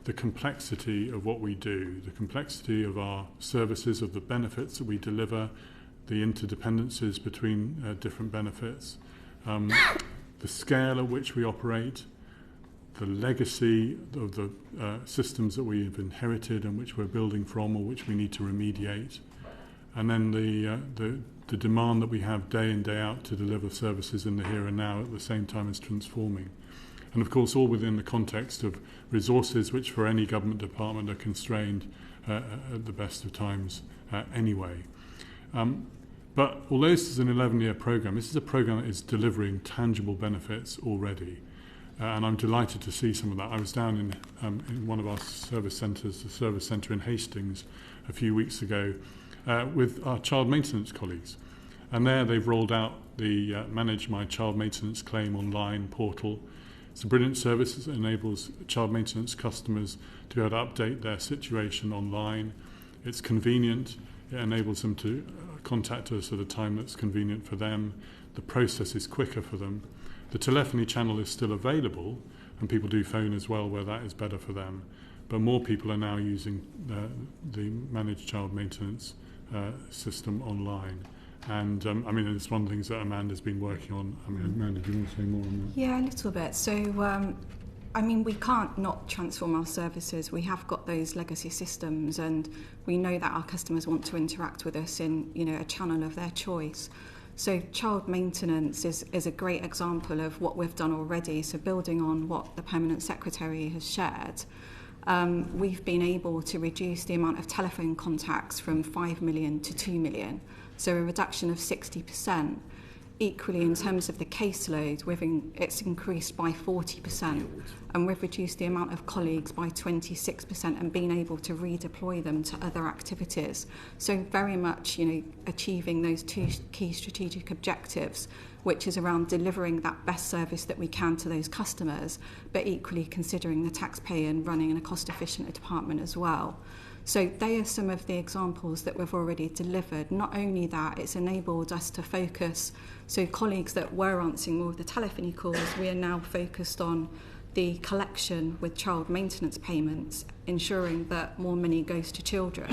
the complexity of what we do, the complexity of our services, of the benefits that we deliver, the interdependencies between different benefits, the scale at which we operate, the legacy of the systems that we've inherited and which we're building from or which we need to remediate, and then the demand that we have day in, day out to deliver services in the here and now at the same time as transforming. And of course, all within the context of resources which for any government department are constrained at the best of times anyway. But although this is an 11-year programme, this is a programme that is delivering tangible benefits already. And I'm delighted to see some of that. I was down in one of our service centres, the service centre in Hastings, a few weeks ago with our child maintenance colleagues. And there they've rolled out the Manage My Child Maintenance Claim online portal. It's a brilliant service that enables child maintenance customers to be able to update their situation online. It's convenient. It enables them to contact us at a time that's convenient for them. The process is quicker for them. The telephony channel is still available, and people do phone as well where that is better for them. But more people are now using the managed child maintenance system online. And I mean, it's one of the things that Amanda's been working on. I mean, Amanda, do you want to say more on that? Yeah, a little bit. So, I mean, we can't not transform our services. We have got those legacy systems, and we know that our customers want to interact with us in, a channel of their choice. So child maintenance is a great example of what we've done already. So building on what the Permanent Secretary has shared, we've been able to reduce the amount of telephone contacts from 5 million to 2 million. So a reduction of 60%. Equally, in terms of the caseload, it's increased by 40%, and we've reduced the amount of colleagues by 26% and been able to redeploy them to other activities. So very much, achieving those two key strategic objectives, which is around delivering that best service that we can to those customers, but equally considering the taxpayer and running in a cost-efficient department as well. So they are some of the examples that we've already delivered. Not only that, it's enabled us to focus. So colleagues that were answering more of the telephony calls, we are now focused on the collection with child maintenance payments, ensuring that more money goes to children.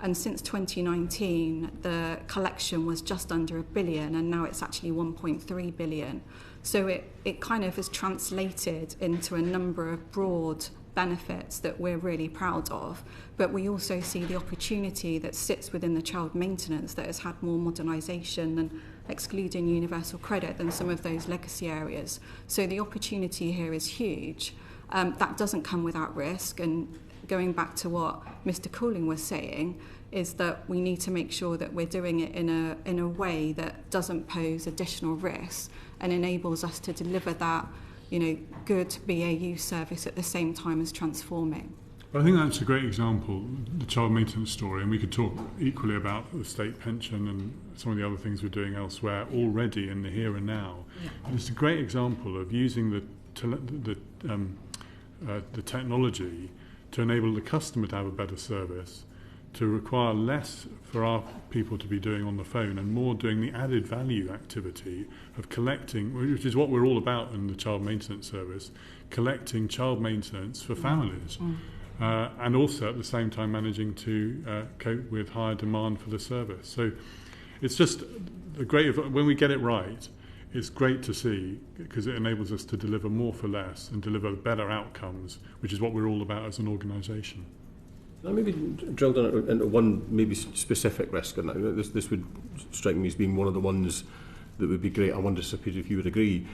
And since 2019, the collection was just under $1 billion, and now it's actually 1.3 billion. So it kind of has translated into a number of broad benefits that we're really proud of, but we also see the opportunity that sits within the child maintenance that has had more modernisation and excluding universal credit than some of those legacy areas. So the opportunity here is huge. That doesn't come without risk, and going back to what Mr. Couling was saying, is that we need to make sure that we're doing it in a way that doesn't pose additional risks and enables us to deliver that good BAU service at the same time as transforming. But I think that's a great example, the child maintenance story, and we could talk equally about the state pension and some of the other things we're doing elsewhere already in the here and now. Yeah. And it's a great example of using the technology to enable the customer to have a better service, to require less for our people to be doing on the phone and more doing the added value activity of collecting, which is what we're all about in the child maintenance service, collecting child maintenance for families. And also at the same time managing to cope with higher demand for the service. So it's just a great, when we get it right, it's great to see because it enables us to deliver more for less and deliver better outcomes, which is what we're all about as an organisation. Now maybe drill down into one maybe specific risk, and this would strike me as being one of the ones that would be great. I wonder, Sir Peter, if you would agree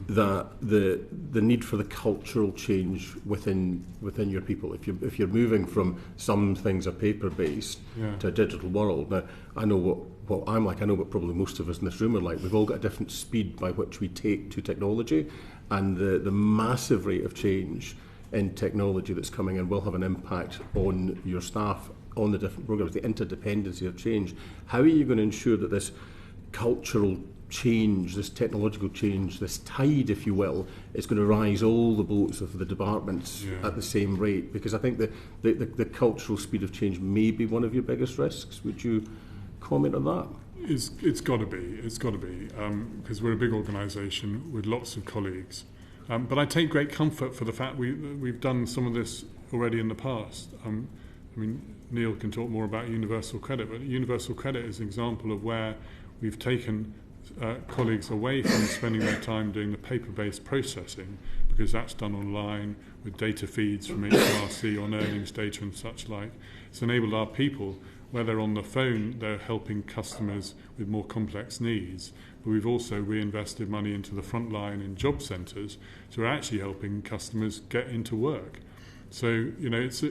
that the need for the cultural change within your people. If you're moving from some things are paper based to a digital world. Now I know what I'm like. I know what probably most of us in this room are like. We've all got a different speed by which we take to technology, and the massive rate of change in technology that's coming in will have an impact on your staff, on the different programs, the interdependency of change. How are you going to ensure that this cultural change, this technological change, this tide, if you will, is going to rise all the boats of the departments at the same rate? Because I think the cultural speed of change may be one of your biggest risks. Would you comment on that? It's got to be, because we're a big organisation with lots of colleagues. But I take great comfort for the fact we've done some of this already in the past. I mean, Neil can talk more about universal credit, but universal credit is an example of where we've taken colleagues away from spending their time doing the paper-based processing, because that's done online with data feeds from HMRC on earnings data and such like. It's enabled our people, where they're on the phone, they're helping customers with more complex needs. But we've also reinvested money into the front line in job centres, so we're actually helping customers get into work. So, you know, it's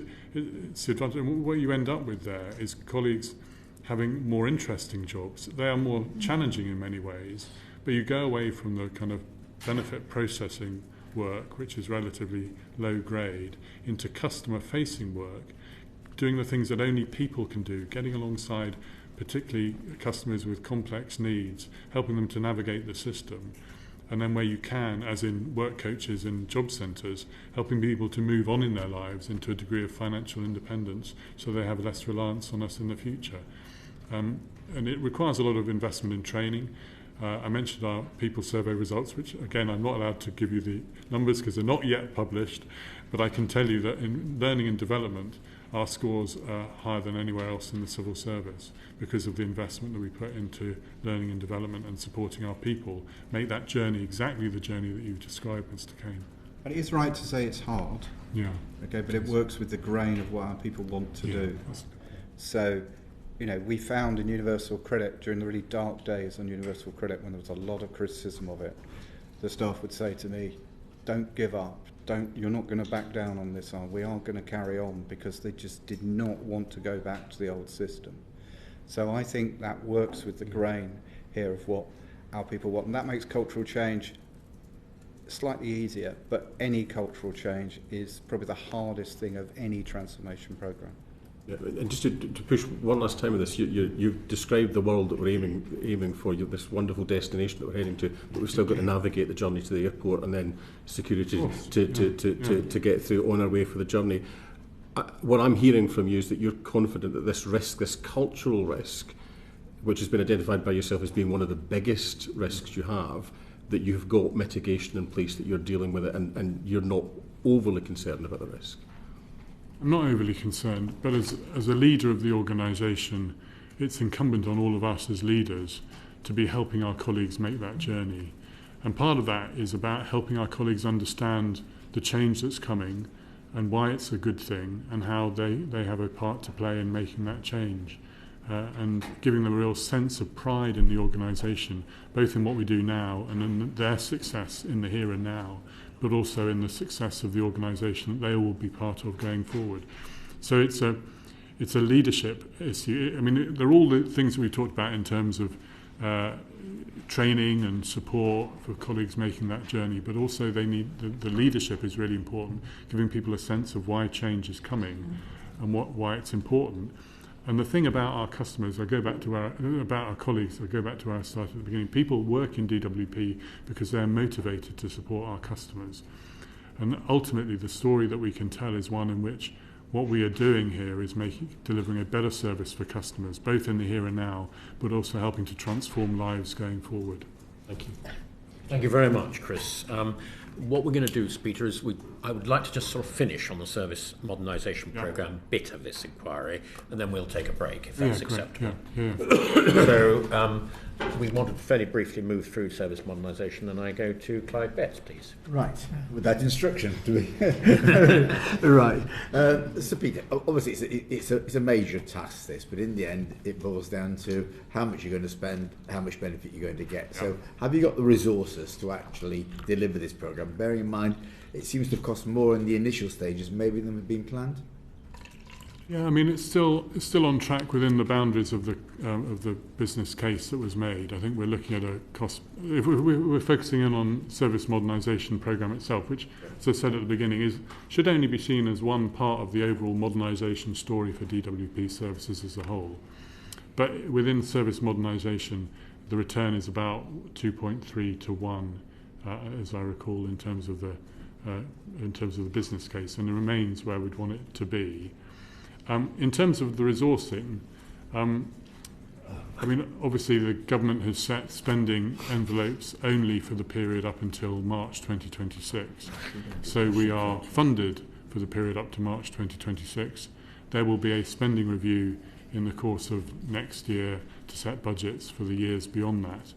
advantage. And what you end up with there is colleagues having more interesting jobs. They are more challenging in many ways, but you go away from the kind of benefit processing work, which is relatively low grade, into customer-facing work, doing the things that only people can do, getting alongside particularly customers with complex needs, helping them to navigate the system. And then where you can, as in work coaches and job centres, helping people to move on in their lives into a degree of financial independence so they have less reliance on us in the future. And it requires a lot of investment in training. I mentioned our people survey results, which again I'm not allowed to give you the numbers because they're not yet published, but I can tell you that in learning and development our scores are higher than anywhere else in the civil service because of the investment that we put into learning and development and supporting our people make that journey exactly the journey that you've described, Mr. Kane. And it is right to say it's hard. Yeah. Okay, but it works with the grain of what our people want to do. So, you know, we found in Universal Credit during the really dark days on Universal Credit when there was a lot of criticism of it, the staff would say to me, don't give up. You're not going to back down on this, we are going to carry on, because they just did not want to go back to the old system. So I think that works with the grain here of what our people want, and that makes cultural change slightly easier, but any cultural change is probably the hardest thing of any transformation programme. Yeah, and just to push one last time on this, you've described the world that we're aiming for, this wonderful destination that we're heading to, but we've still got to navigate the journey to the airport and then security to get through on our way for the journey. What I'm hearing from you is that you're confident that this risk, this cultural risk, which has been identified by yourself as being one of the biggest risks you have, that you've got mitigation in place, that you're dealing with it, and you're not overly concerned about the risk. I'm not overly concerned, but as a leader of the organisation, it's incumbent on all of us as leaders to be helping our colleagues make that journey. And part of that is about helping our colleagues understand the change that's coming and why it's a good thing and how they have a part to play in making that change. And giving them a real sense of pride in the organisation, both in what we do now and in their success in the here and now, but also in the success of the organisation that they will be part of going forward. So it's a leadership issue. I mean, they're all the things that we talked about in terms of training and support for colleagues making that journey, but also they need the leadership is really important, giving people a sense of why change is coming and why it's important. And the thing about our customers, about our colleagues, I go back to where I started at the beginning. People work in DWP because they're motivated to support our customers. And ultimately, the story that we can tell is one in which what we are doing here is delivering a better service for customers, both in the here and now, but also helping to transform lives going forward. Thank you. Thank you very much, Chris. What we're going to do, Peter, is I would like to just sort of finish on the service modernisation programme bit of this inquiry, and then we'll take a break if that's acceptable. Yeah. So we wanted to fairly briefly move through service modernisation, and I go to Clive Betts, please. Right, with that instruction. Right. So, Peter, obviously it's a major task, this, but in the end it boils down to how much you're going to spend, how much benefit you're going to get. So have you got the resources to actually deliver this programme, bearing in mind it seems to cost more in the initial stages maybe than had been planned? Yeah, I mean it's still on track within the boundaries of the business case that was made. I think we're looking at a cost. If we're focusing in on service modernisation programme itself, which, as I said at the beginning, should only be seen as one part of the overall modernisation story for DWP services as a whole. But within service modernisation, the return is about 2.3 to 1, as I recall, in terms of the business case, and it remains where we'd want it to be. In terms of the resourcing, I mean, obviously the government has set spending envelopes only for the period up until March 2026. So we are funded for the period up to March 2026. There will be a spending review in the course of next year to set budgets for the years beyond that.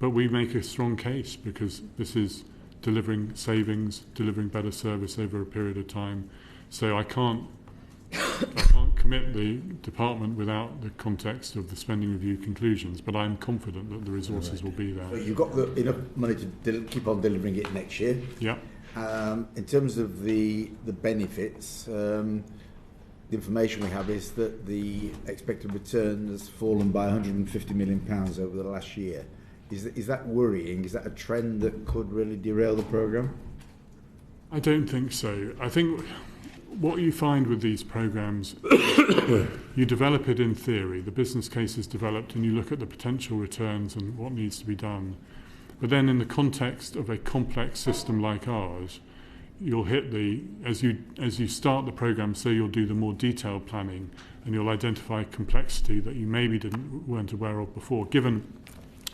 But we make a strong case because this is delivering savings, delivering better service over a period of time. So I can't commit the department without the context of the spending review conclusions, but I'm confident that the resources will be there. So you've got enough money to keep on delivering it next year. Yeah. In terms of the benefits, the information we have is that the expected return has fallen by £150 million over the last year. Is that worrying? Is that a trend that could really derail the programme? I don't think so. I think what you find with these programmes, you develop it in theory, the business case is developed and you look at the potential returns and what needs to be done. But then in the context of a complex system like ours, you'll hit as you start the programme, so you'll do the more detailed planning and you'll identify complexity that you maybe weren't aware of before, given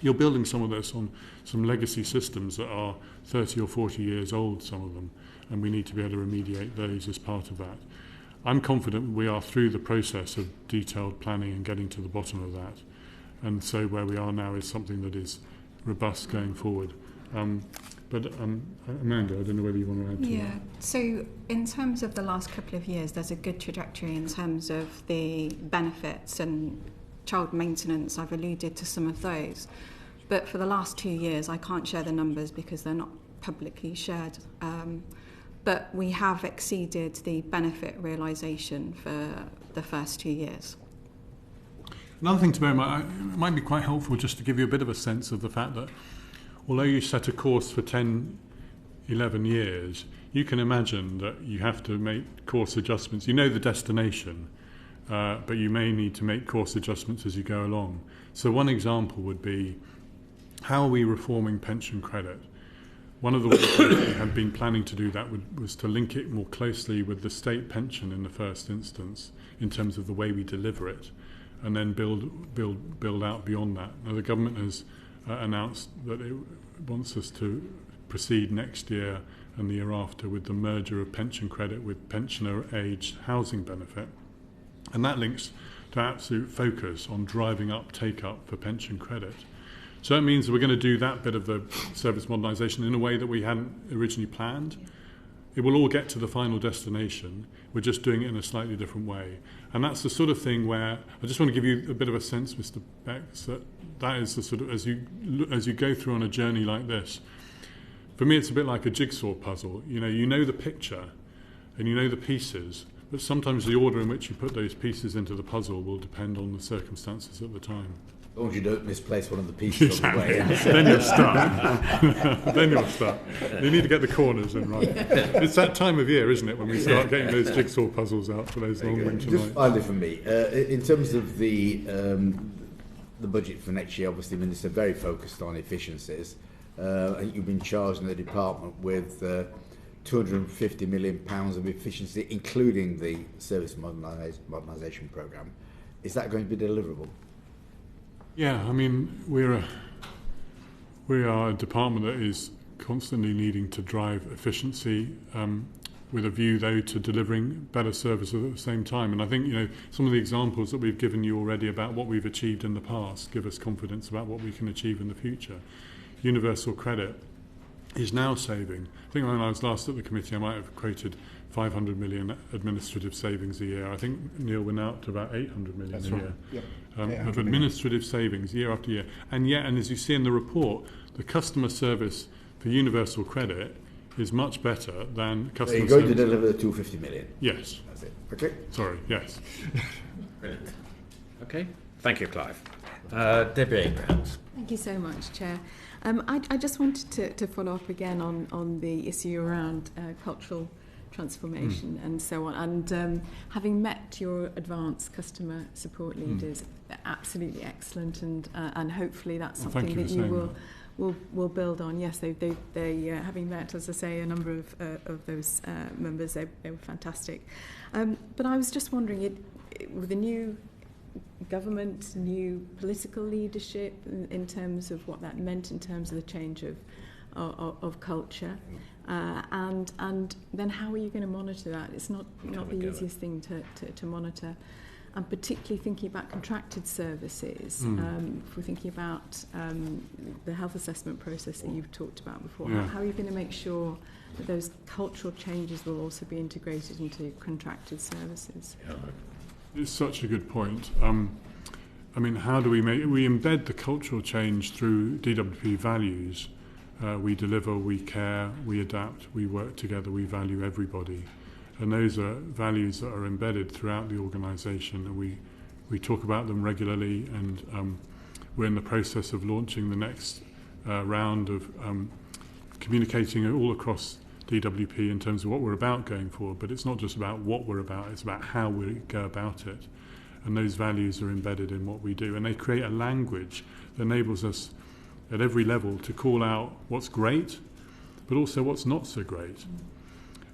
you're building some of this on some legacy systems that are 30 or 40 years old, some of them, and we need to be able to remediate those as part of that. I'm confident we are through the process of detailed planning and getting to the bottom of that. And so where we are now is something that is robust going forward. But Amanda, I don't know whether you want to add to that. Yeah, so in terms of the last couple of years, there's a good trajectory in terms of the benefits and child maintenance. I've alluded to some of those. But for the last 2 years, I can't share the numbers because they're not publicly shared. But we have exceeded the benefit realisation for the first 2 years. Another thing to bear in mind, it might be quite helpful just to give you a bit of a sense of the fact that although you set a course for 10, 11 years, you can imagine that you have to make course adjustments. You know the destination, but you may need to make course adjustments as you go along. So one example would be, how are we reforming pension credit? One of the ways we had been planning to do that was to link it more closely with the state pension in the first instance, in terms of the way we deliver it, and then build out beyond that. Now the government has announced that it wants us to proceed next year and the year after with the merger of pension credit with pensioner-aged housing benefit. And that links to absolute focus on driving up take-up for pension credit. So that means we're going to do that bit of the service modernisation in a way that we hadn't originally planned. It will all get to the final destination. We're just doing it in a slightly different way. And that's the sort of thing where I just want to give you a bit of a sense, Mr. Becks, that is the sort of, as you go through on a journey like this, for me it's a bit like a jigsaw puzzle. You know the picture and you know the pieces, but sometimes the order in which you put those pieces into the puzzle will depend on the circumstances at the time. As long as you don't misplace one of the pieces on the way. Then you're stuck. Then you're stuck. You need to get the corners in right. It's that time of year, isn't it, when we start getting those jigsaw puzzles out for those long winter nights. Just finally for me, in terms of the budget for next year, obviously, Minister, very focused on efficiencies. I think you've been charged in the department with £250 million of efficiency, including the service modernisation programme. Is that going to be deliverable? Yeah, I mean, we are a department that is constantly needing to drive efficiency. with a view, though, to delivering better services at the same time. And I think, some of the examples that we've given you already about what we've achieved in the past give us confidence about what we can achieve in the future. Universal credit is now saving. I think when I was last at the committee, I might have quoted 500 million administrative savings a year. I think, Neil, we're now up to about 800 million a year. Yep. Of administrative savings year after year. And as you see in the report, the customer service for universal credit is much better than customer service. You're going to deliver the 250 million? Yes. That's it. Okay. Sorry, yes. Brilliant. Okay. Thank you, Clive. Debbie Abrahams. Thank you so much, Chair. I just wanted to follow up again on the issue around cultural transformation and so on. And having met your advanced customer support leaders, they're absolutely excellent, and hopefully that's something that you will build on. Yes, they having met, as I say, a number of those members, they were fantastic. But I was just wondering, with the new government, new political leadership, in terms of what that meant in terms of the change of culture, and then how are you going to monitor that? It's not the easiest thing to monitor, and particularly thinking about contracted services. If we're thinking about the health assessment process that you've talked about before, how are you going to make sure that those cultural changes will also be integrated into contracted services? It's such a good point. How do we embed the cultural change through DWP values? We deliver, we care, we adapt, we work together, we value everybody. And those are values that are embedded throughout the organisation, and we talk about them regularly, and we're in the process of launching the next round of communicating all across DWP in terms of what we're about going forward. But it's not just about what we're about, it's about how we go about it. And those values are embedded in what we do. And they create a language that enables us at every level to call out what's great, but also what's not so great.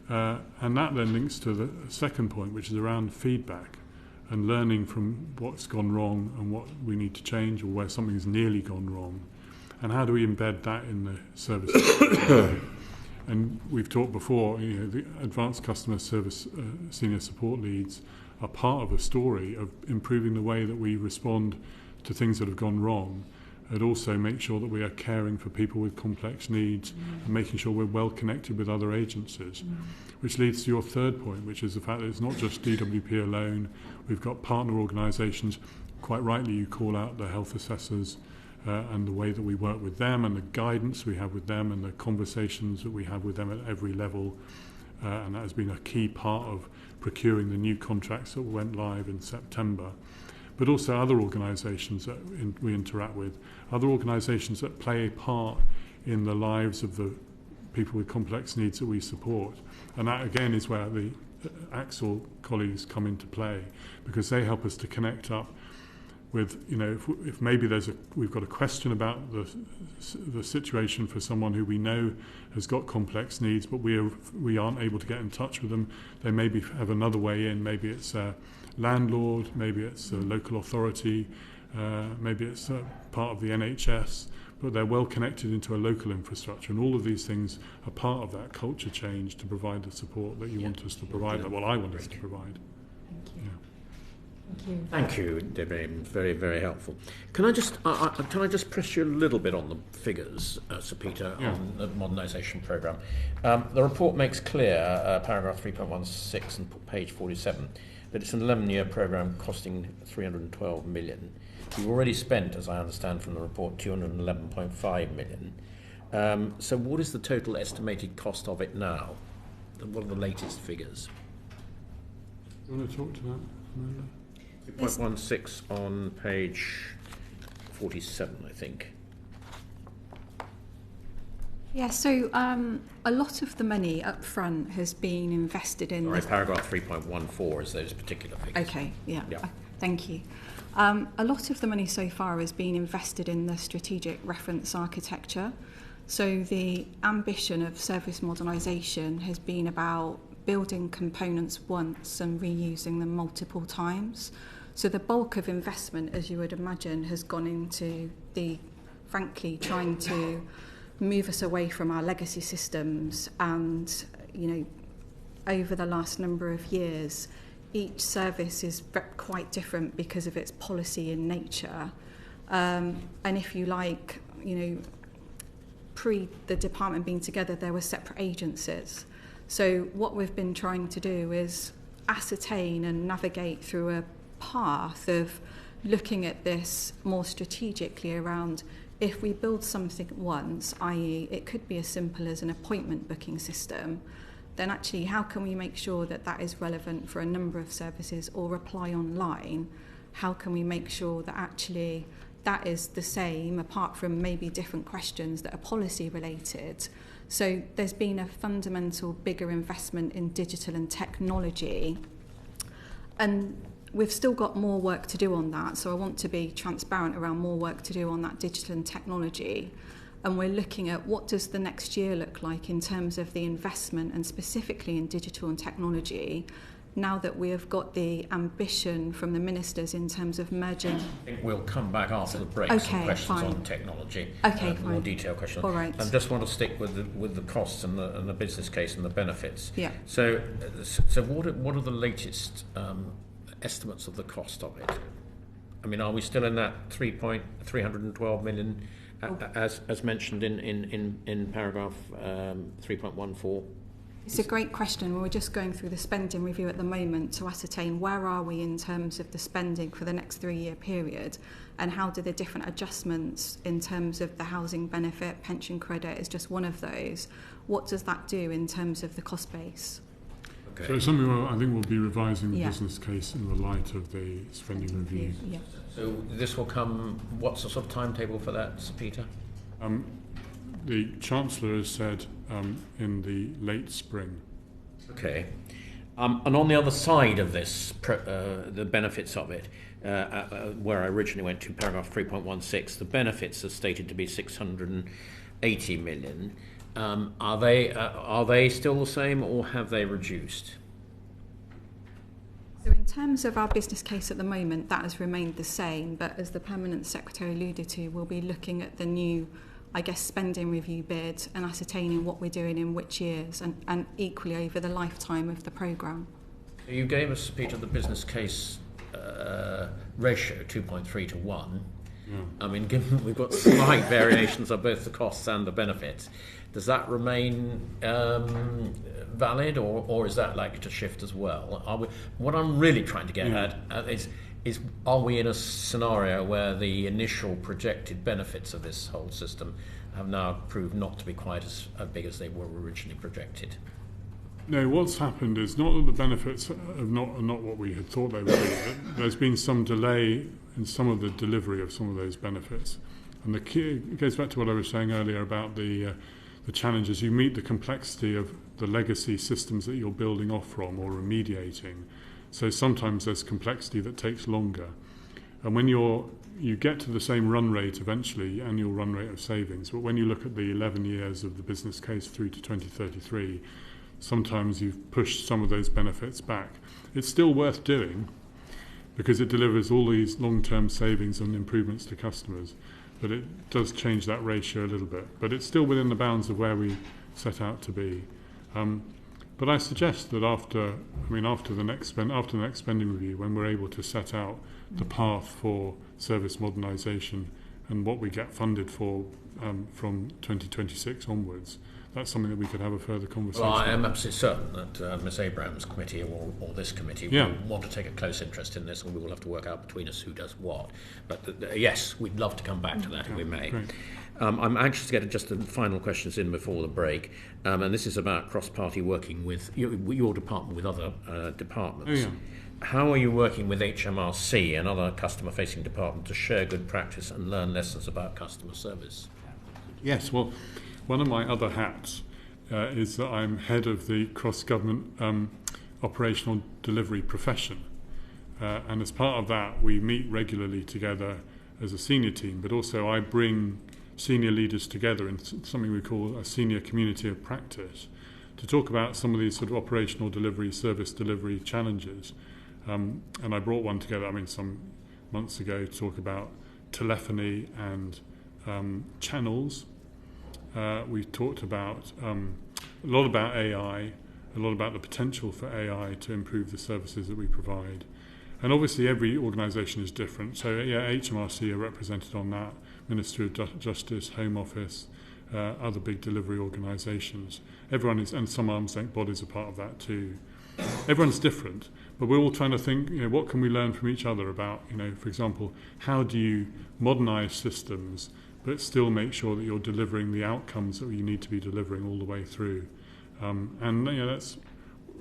And that then links to the second point, which is around feedback and learning from what's gone wrong and what we need to change, or where something's nearly gone wrong. And how do we embed that in the services? And we've talked before, the advanced customer service senior support leads are part of a story of improving the way that we respond to things that have gone wrong, and also make sure that we are caring for people with complex needs and making sure we're well connected with other agencies. Which leads to your third point, which is the fact that it's not just DWP alone. We've got partner organisations. Quite rightly, you call out the health assessors and the way that we work with them, and the guidance we have with them, and the conversations that we have with them at every level. And that has been a key part of procuring the new contracts that went live in September. But also other organisations that we interact with, other organisations that play a part in the lives of the people with complex needs that we support. And that again is where the Axel colleagues come into play, because they help us to connect up with, if maybe we've got a question about the situation for someone who we know has got complex needs, but we aren't able to get in touch with them. They maybe have another way in. Maybe it's a landlord, maybe it's a local authority, maybe it's a part of the NHS, but they're well connected into a local infrastructure, and all of these things are part of that culture change to provide the support that you want us to provide, that I want us to provide. Thank you. Thank you, Debbie. Very, very helpful. Can I just press you a little bit on the figures, Sir Peter, on the modernisation programme? The report makes clear, paragraph 3.16 and page 47, that it's an 11-year programme costing 312 million. You've already spent, as I understand from the report, 211.5 million. So what is the total estimated cost of it now? What are the latest figures? Do you want to talk to that, Amanda? 3.16 on page 47, I think. Yeah, so a lot of the money up front has been invested in... Sorry, paragraph 3.14 is those particular figures. Okay, yeah. Thank you. A lot of the money so far has been invested in the strategic reference architecture. So the ambition of service modernisation has been about building components once and reusing them multiple times. So the bulk of investment, as you would imagine, has gone into frankly, trying to move us away from our legacy systems and, over the last number of years, each service is quite different because of its policy in nature. And if you like, pre the department being together, there were separate agencies. So what we've been trying to do is ascertain and navigate through a path of looking at this more strategically around, if we build something once, i.e. it could be as simple as an appointment booking system, then actually how can we make sure that that is relevant for a number of services, or apply online? How can we make sure that actually that is the same, apart from maybe different questions that are policy related? So there's been a fundamental bigger investment in digital and technology, and we've still got more work to do on that. So I want to be transparent around more work to do on that digital and technology. And we're looking at what does the next year look like in terms of the investment, and specifically in digital and technology, now that we have got the ambition from the ministers in terms of merging. I think we'll come back after the break. Okay, some questions fine. on technology. Okay, More fine. detailed questions. All right. I just want to stick with the costs and the business case and the benefits. Yeah. So what are the latest estimates of the cost of it? I mean, are we still in that 312 million as mentioned in paragraph 3.14? It's a great question. We're just going through the spending review at the moment to ascertain where are we in terms of the spending for the next 3-year period, and how do the different adjustments in terms of the housing benefit, pension credit is just one of those. What does that do in terms of the cost base? Okay. So it's something I think we'll be revising the Yeah. business case in the light of the spending review. Yeah. So this will come, what's the sort of timetable for that, Sir Peter? The Chancellor has said in the late spring. Okay. And on the other side of this, the benefits of it, where I originally went to paragraph 3.16, the benefits are stated to be 680 million. Are they still the same, or have they reduced? So in terms of our business case at the moment, that has remained the same, but as the Permanent Secretary alluded to, we'll be looking at the new, I guess, spending review bid and ascertaining what we're doing in which years, and equally over the lifetime of the programme. You gave us, Peter, the business case ratio, 2.3 to 1. Yeah. I mean, given we've got slight variations of both the costs and the benefits, does that remain valid, or is that likely to shift as well? What I'm really trying to get at is are we in a scenario where the initial projected benefits of this whole system have now proved not to be quite as big as they were originally projected? No, what's happened is not that the benefits are not what we had thought they would be. There's been some delay in some of the delivery of some of those benefits. And the key, it goes back to what I was saying earlier about the challenges. You meet the complexity of the legacy systems that you're building off from or remediating. So sometimes there's complexity that takes longer. And when you get to the same run rate eventually, annual run rate of savings, but when you look at the 11 years of the business case through to 2033, sometimes you've pushed some of those benefits back. It's still worth doing because it delivers all these long-term savings and improvements to customers, but it does change that ratio a little bit. But it's still within the bounds of where we set out to be. But I suggest that after the next spending review, when we're able to set out the path for service modernisation and what we get funded for from 2026 onwards, that's something that we could have a further conversation. Well, I am absolutely certain that Ms Abraham's committee or this committee will want to take a close interest in this, and we will have to work out between us who does what. But yes, we'd love to come back to that if we may. Great. I'm anxious to get just the final questions in before the break, and this is about cross-party working with your department with other departments. Oh, yeah. How are you working with HMRC and other customer-facing departments to share good practice and learn lessons about customer service? Yes, well, one of my other hats is that I'm head of the cross-government operational delivery profession. And as part of that, we meet regularly together as a senior team, but also I bring senior leaders together in something we call a senior community of practice to talk about some of these sort of operational delivery, service delivery challenges. And I brought one together, some months ago, to talk about telephony and we talked about a lot about AI, a lot about the potential for AI to improve the services that we provide. And obviously every organisation is different. So yeah, HMRC are represented on that, Ministry of Justice, Home Office, other big delivery organisations. Everyone is, and some arm's length bodies are part of that too. Everyone's different, but we're all trying to think, what can we learn from each other about, for example, how do you modernise systems but still make sure that you're delivering the outcomes that you need to be delivering all the way through.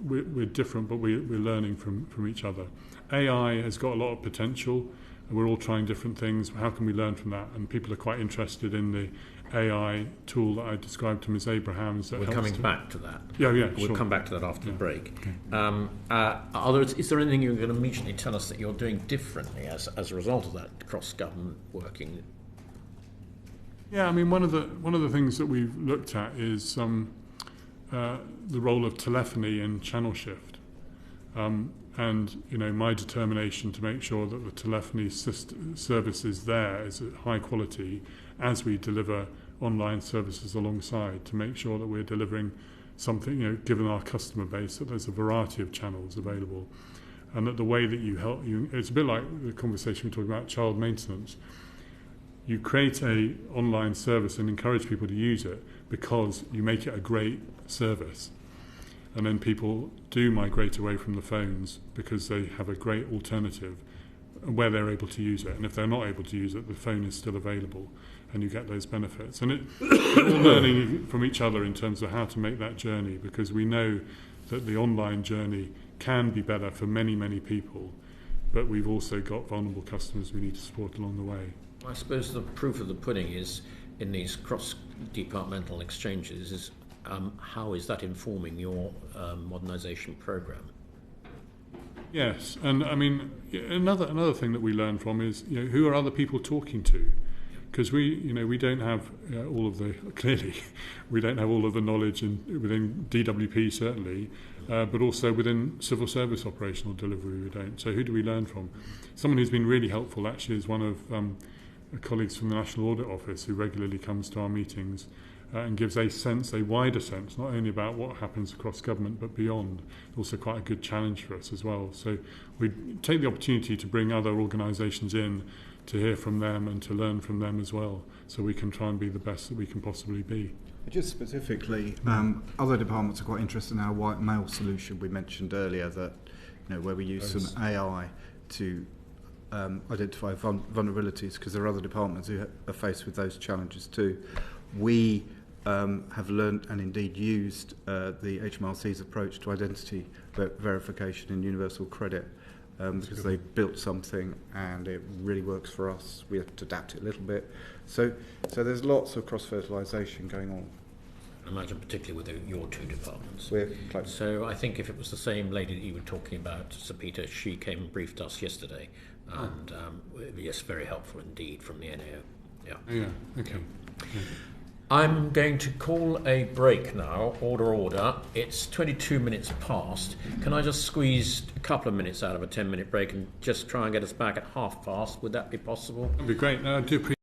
We're different, but we're learning from each other. AI has got a lot of potential, and we're all trying different things. How can we learn from that? And people are quite interested in the AI tool that I described to Ms. Abrahams. We're coming back to that. Yeah, We'll come back to that after the break. Okay. Is there anything you're going to immediately tell us that you're doing differently as a result of that cross-government working? Yeah, I mean, one of the things that we've looked at is the role of telephony and channel shift. And my determination to make sure that the telephony service is there is at high quality as we deliver online services alongside, to make sure that we're delivering something, given our customer base, that there's a variety of channels available, and that the way that you help it's a bit like the conversation we talked about child maintenance. You create a online service and encourage people to use it because you make it a great service. And then people do migrate away from the phones because they have a great alternative where they're able to use it. And if they're not able to use it, the phone is still available and you get those benefits. And we're all learning from each other in terms of how to make that journey, because we know that the online journey can be better for many, many people, but we've also got vulnerable customers we need to support along the way. I suppose the proof of the pudding is in these cross-departmental exchanges is how is that informing your modernisation programme? Yes, and I mean another thing that we learn from is who are other people talking to, because we don't have all of the we don't have all of the knowledge within DWP certainly, but also within civil service operational delivery we don't. So who do we learn from? Someone who's been really helpful actually is one of colleagues from the National Audit Office who regularly comes to our meetings and gives a wider sense, not only about what happens across government but beyond. Also quite a good challenge for us as well. So we take the opportunity to bring other organisations in to hear from them and to learn from them as well, so we can try and be the best that we can possibly be. Just specifically, other departments are quite interested in our white mail solution we mentioned earlier, that where we use some AI to identify vulnerabilities, because there are other departments who are faced with those challenges too. We have learnt and indeed used the HMRC's approach to identity verification in universal credit, because they built something and it really works for us. We have to adapt it a little bit. So there's lots of cross-fertilisation going on. I imagine particularly with your two departments. We're close. So I think if it was the same lady that you were talking about, Sir Peter, she came and briefed us yesterday, and yes, very helpful indeed from the NAO. Yeah. Okay. Yeah. I'm going to call a break now. Order. It's 22 minutes past. Can I just squeeze a couple of minutes out of a 10-minute break and just try and get us back at 5:30? Would that be possible? That'd be great. No, I do appreciate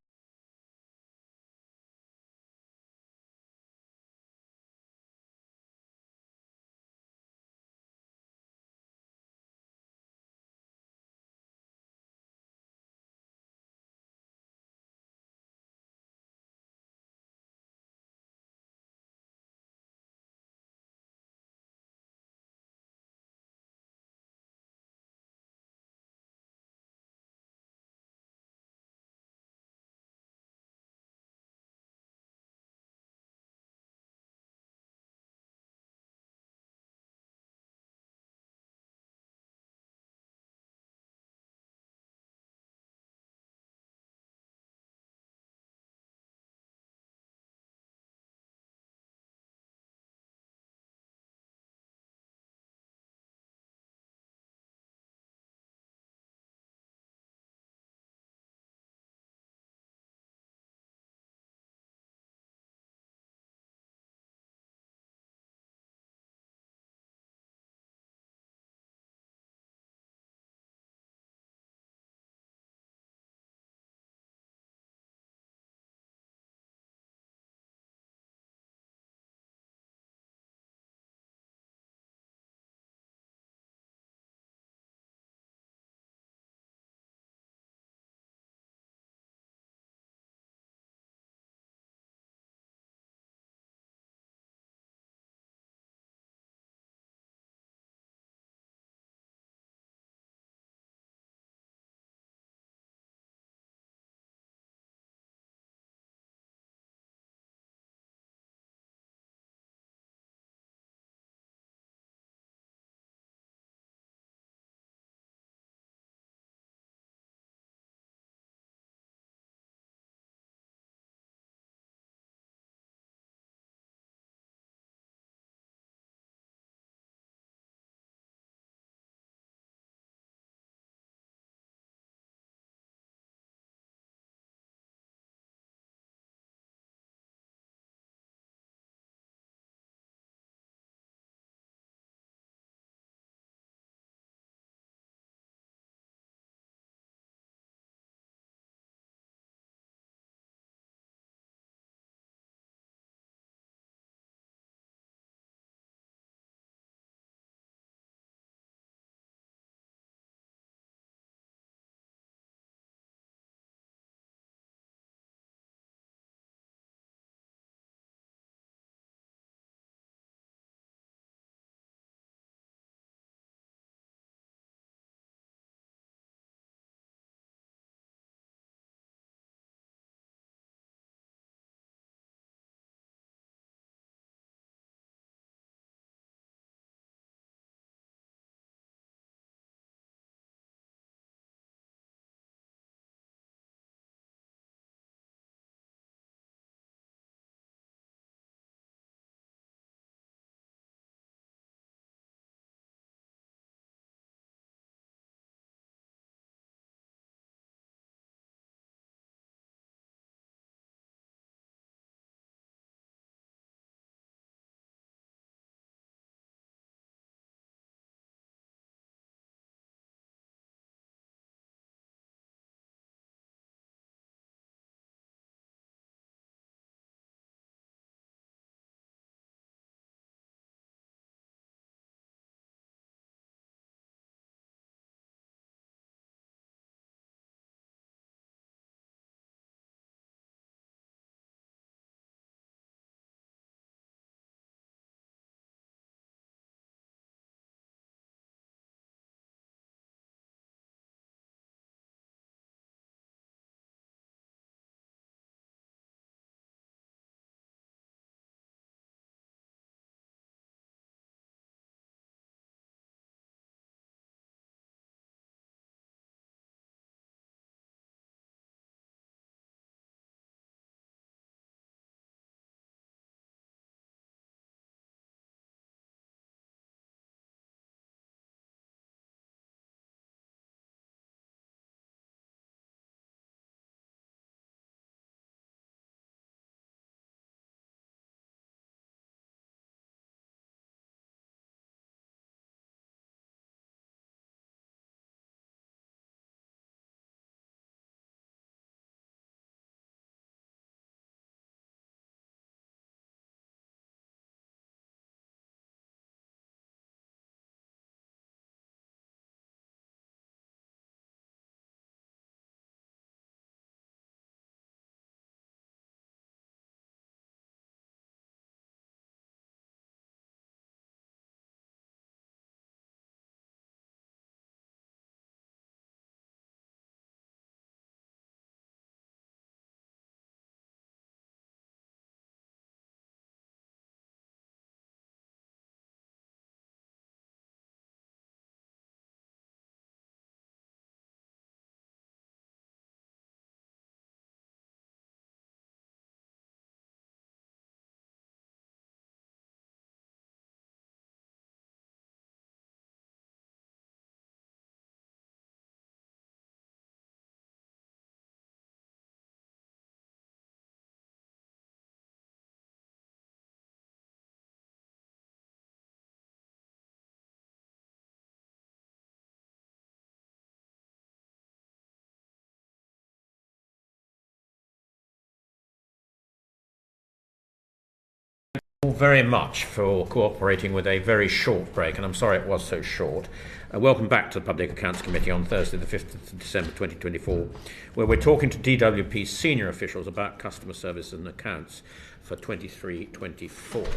Very much for cooperating with a very short break, and I'm sorry it was so short. Welcome back to the Public Accounts Committee on Thursday the 5th of December 2024, where we're talking to DWP senior officials about customer service and accounts for 23-24.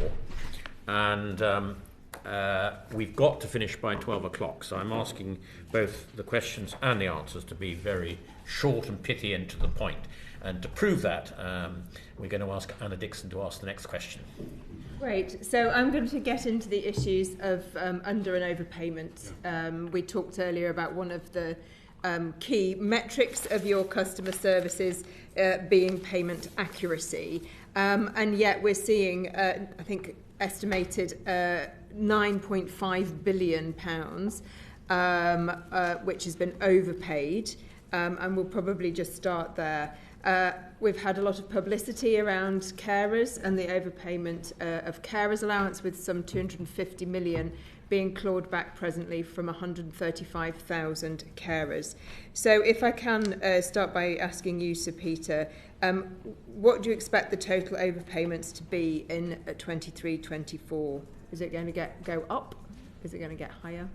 And we've got to finish by 12 o'clock, so I'm asking both the questions and the answers to be very short and pithy and to the point. And to prove that, we're going to ask Anna Dixon to ask the next question. Great. So I'm going to get into the issues of under and overpayment. We talked earlier about one of the key metrics of your customer services being payment accuracy. And yet we're seeing, I think, estimated £9.5 billion, which has been overpaid. And we'll probably just start there. We've had a lot of publicity around carers and the overpayment of carers allowance, with some 250 million being clawed back presently from 135,000 carers. So if I can start by asking you, Sir Peter, what do you expect the total overpayments to be in 23-24? Is it going to go up? Is it going to get higher?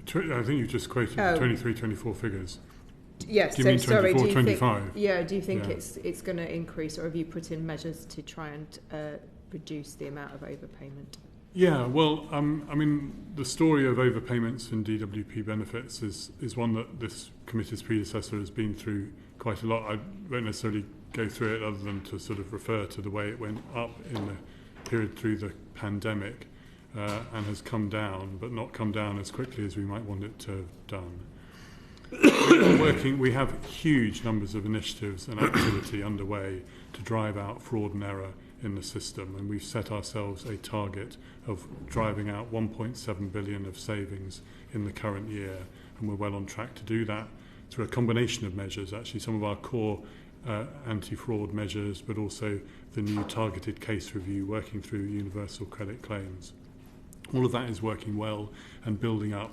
I think you just quoted the 23-24 figures. Yes, do you mean 24-25? Do you think it's going to increase, or have you put in measures to try and reduce the amount of overpayment? Yeah, well, I mean, the story of overpayments and DWP benefits is one that this committee's predecessor has been through quite a lot. I won't necessarily go through it other than to sort of refer to the way it went up in the period through the pandemic and has come down, but not come down as quickly as we might want it to have done. We have huge numbers of initiatives and activity underway to drive out fraud and error in the system, and we've set ourselves a target of driving out 1.7 billion of savings in the current year, and we're well on track to do that through a combination of measures, actually some of our core anti-fraud measures, but also the new targeted case review working through universal credit claims. All of that is working well and building up.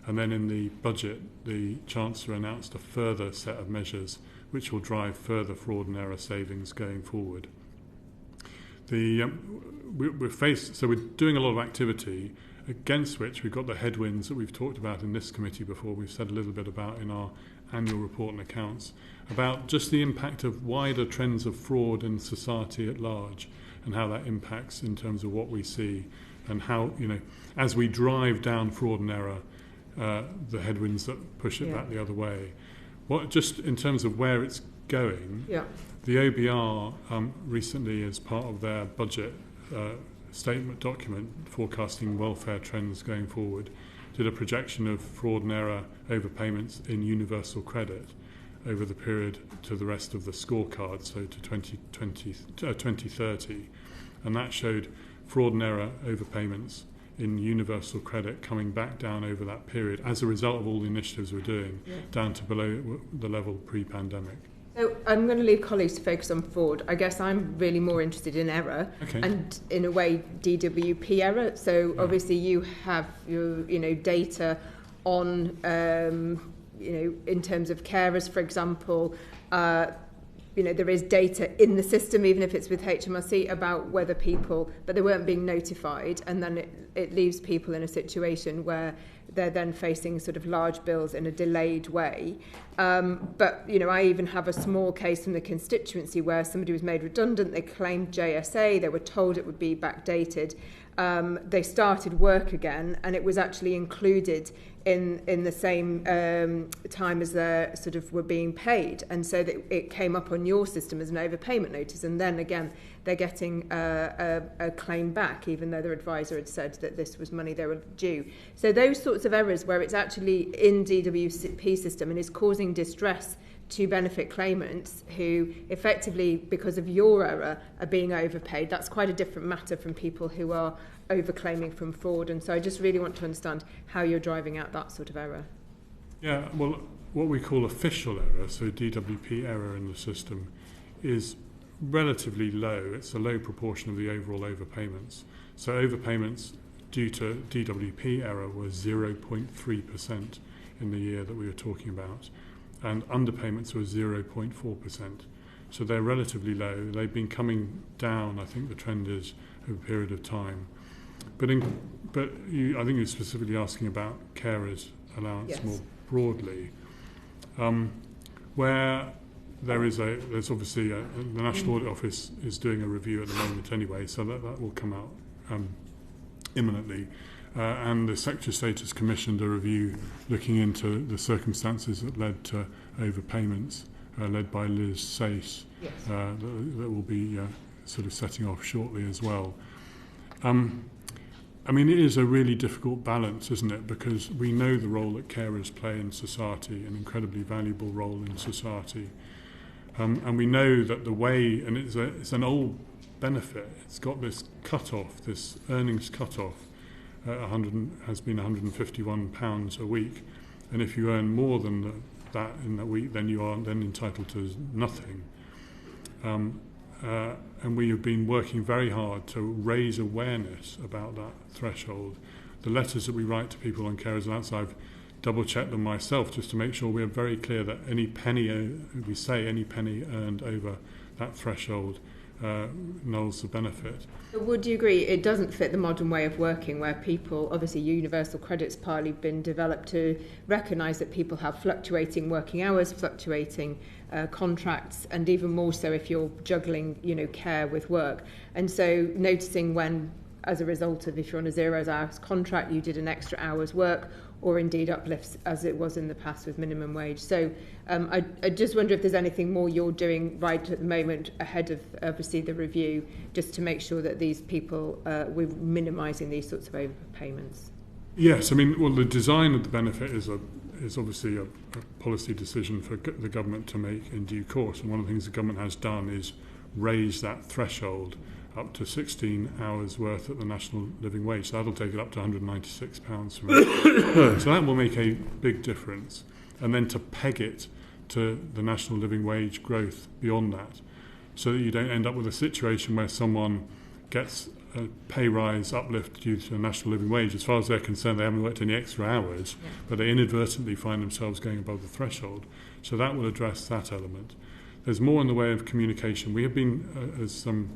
And then in the budget, the Chancellor announced a further set of measures which will drive further fraud and error savings going forward. We're doing a lot of activity against which we've got the headwinds that we've talked about in this committee before. We've said a little bit about in our annual report and accounts about just the impact of wider trends of fraud in society at large and how that impacts in terms of what we see and how, as we drive down fraud and error, the headwinds that push it back the other way. Just in terms of where it's going, the OBR recently, as part of their budget statement document forecasting welfare trends going forward, did a projection of fraud and error overpayments in universal credit over the period to the rest of the scorecard, so to 2030, and that showed fraud and error overpayments in universal credit coming back down over that period as a result of all the initiatives we're doing, down to below the level pre-pandemic. So I'm going to leave colleagues to focus on fraud. I guess I'm really more interested in error, and in a way DWP error. So obviously you have your data on in terms of carers, for example. There is data in the system, even if it's with HMRC, about whether people, but they weren't being notified, and then it leaves people in a situation where they're then facing sort of large bills in a delayed way. But I even have a small case from the constituency where somebody was made redundant. They claimed JSA. They were told it would be backdated. They started work again, and it was actually included in the same time as they sort of were being paid, and so that it came up on your system as an overpayment notice, and then again they're getting a claim back, even though their advisor had said that this was money they were due. So those sorts of errors where it's actually in DWP system and is causing distress to benefit claimants who effectively, because of your error, are being overpaid. That's quite a different matter from people who are overclaiming from fraud. And so I just really want to understand how you're driving out that sort of error. Yeah, well, what we call official error, so DWP error in the system, is relatively low. It's a low proportion of the overall overpayments. So overpayments due to DWP error was 0.3% in the year that we were talking about, and underpayments were 0.4%. So they're relatively low. They've been coming down. I think the trend is over a period of time. I think you're specifically asking about carers allowance more broadly, where there's obviously the National Audit Office is doing a review at the moment anyway, so that will come out imminently. And the Secretary of State has commissioned a review looking into the circumstances that led to overpayments, led by Liz Sace, that will be sort of setting off shortly as well. I mean, it is a really difficult balance, isn't it? Because we know the role that carers play in society, an incredibly valuable role in society. And we know that the way, and it's an old benefit, it's got this cut-off, this earnings cut-off, has been £151 a week. And if you earn more than that in that week, then you are then entitled to nothing. And we have been working very hard to raise awareness about that threshold. The letters that we write to people on carers allowance, I've double-checked them myself just to make sure we are very clear that any penny earned over that threshold nulls the benefit. Would you agree it doesn't fit the modern way of working, where people, obviously universal credit's partly been developed to recognise that people have fluctuating working hours, fluctuating contracts, and even more so if you're juggling, care with work. And so noticing when, as a result of, if you're on a 0 hours contract, you did an extra hour's work, or indeed uplifts as it was in the past with minimum wage. So I just wonder if there's anything more you're doing right at the moment ahead of obviously the review, just to make sure that these people, we're minimising these sorts of overpayments. Yes, I mean, well, the design of the benefit is obviously a policy decision for the government to make in due course. And one of the things the government has done is raise that threshold up to 16 hours worth at the national living wage. So that'll take it up to £196 from it. So that will make a big difference. And then to peg it to the national living wage growth beyond that, so that you don't end up with a situation where someone gets a pay rise uplift due to the national living wage. As far as they're concerned, they haven't worked any extra hours, but they inadvertently find themselves going above the threshold. So that will address that element. There's more in the way of communication. We have been, as some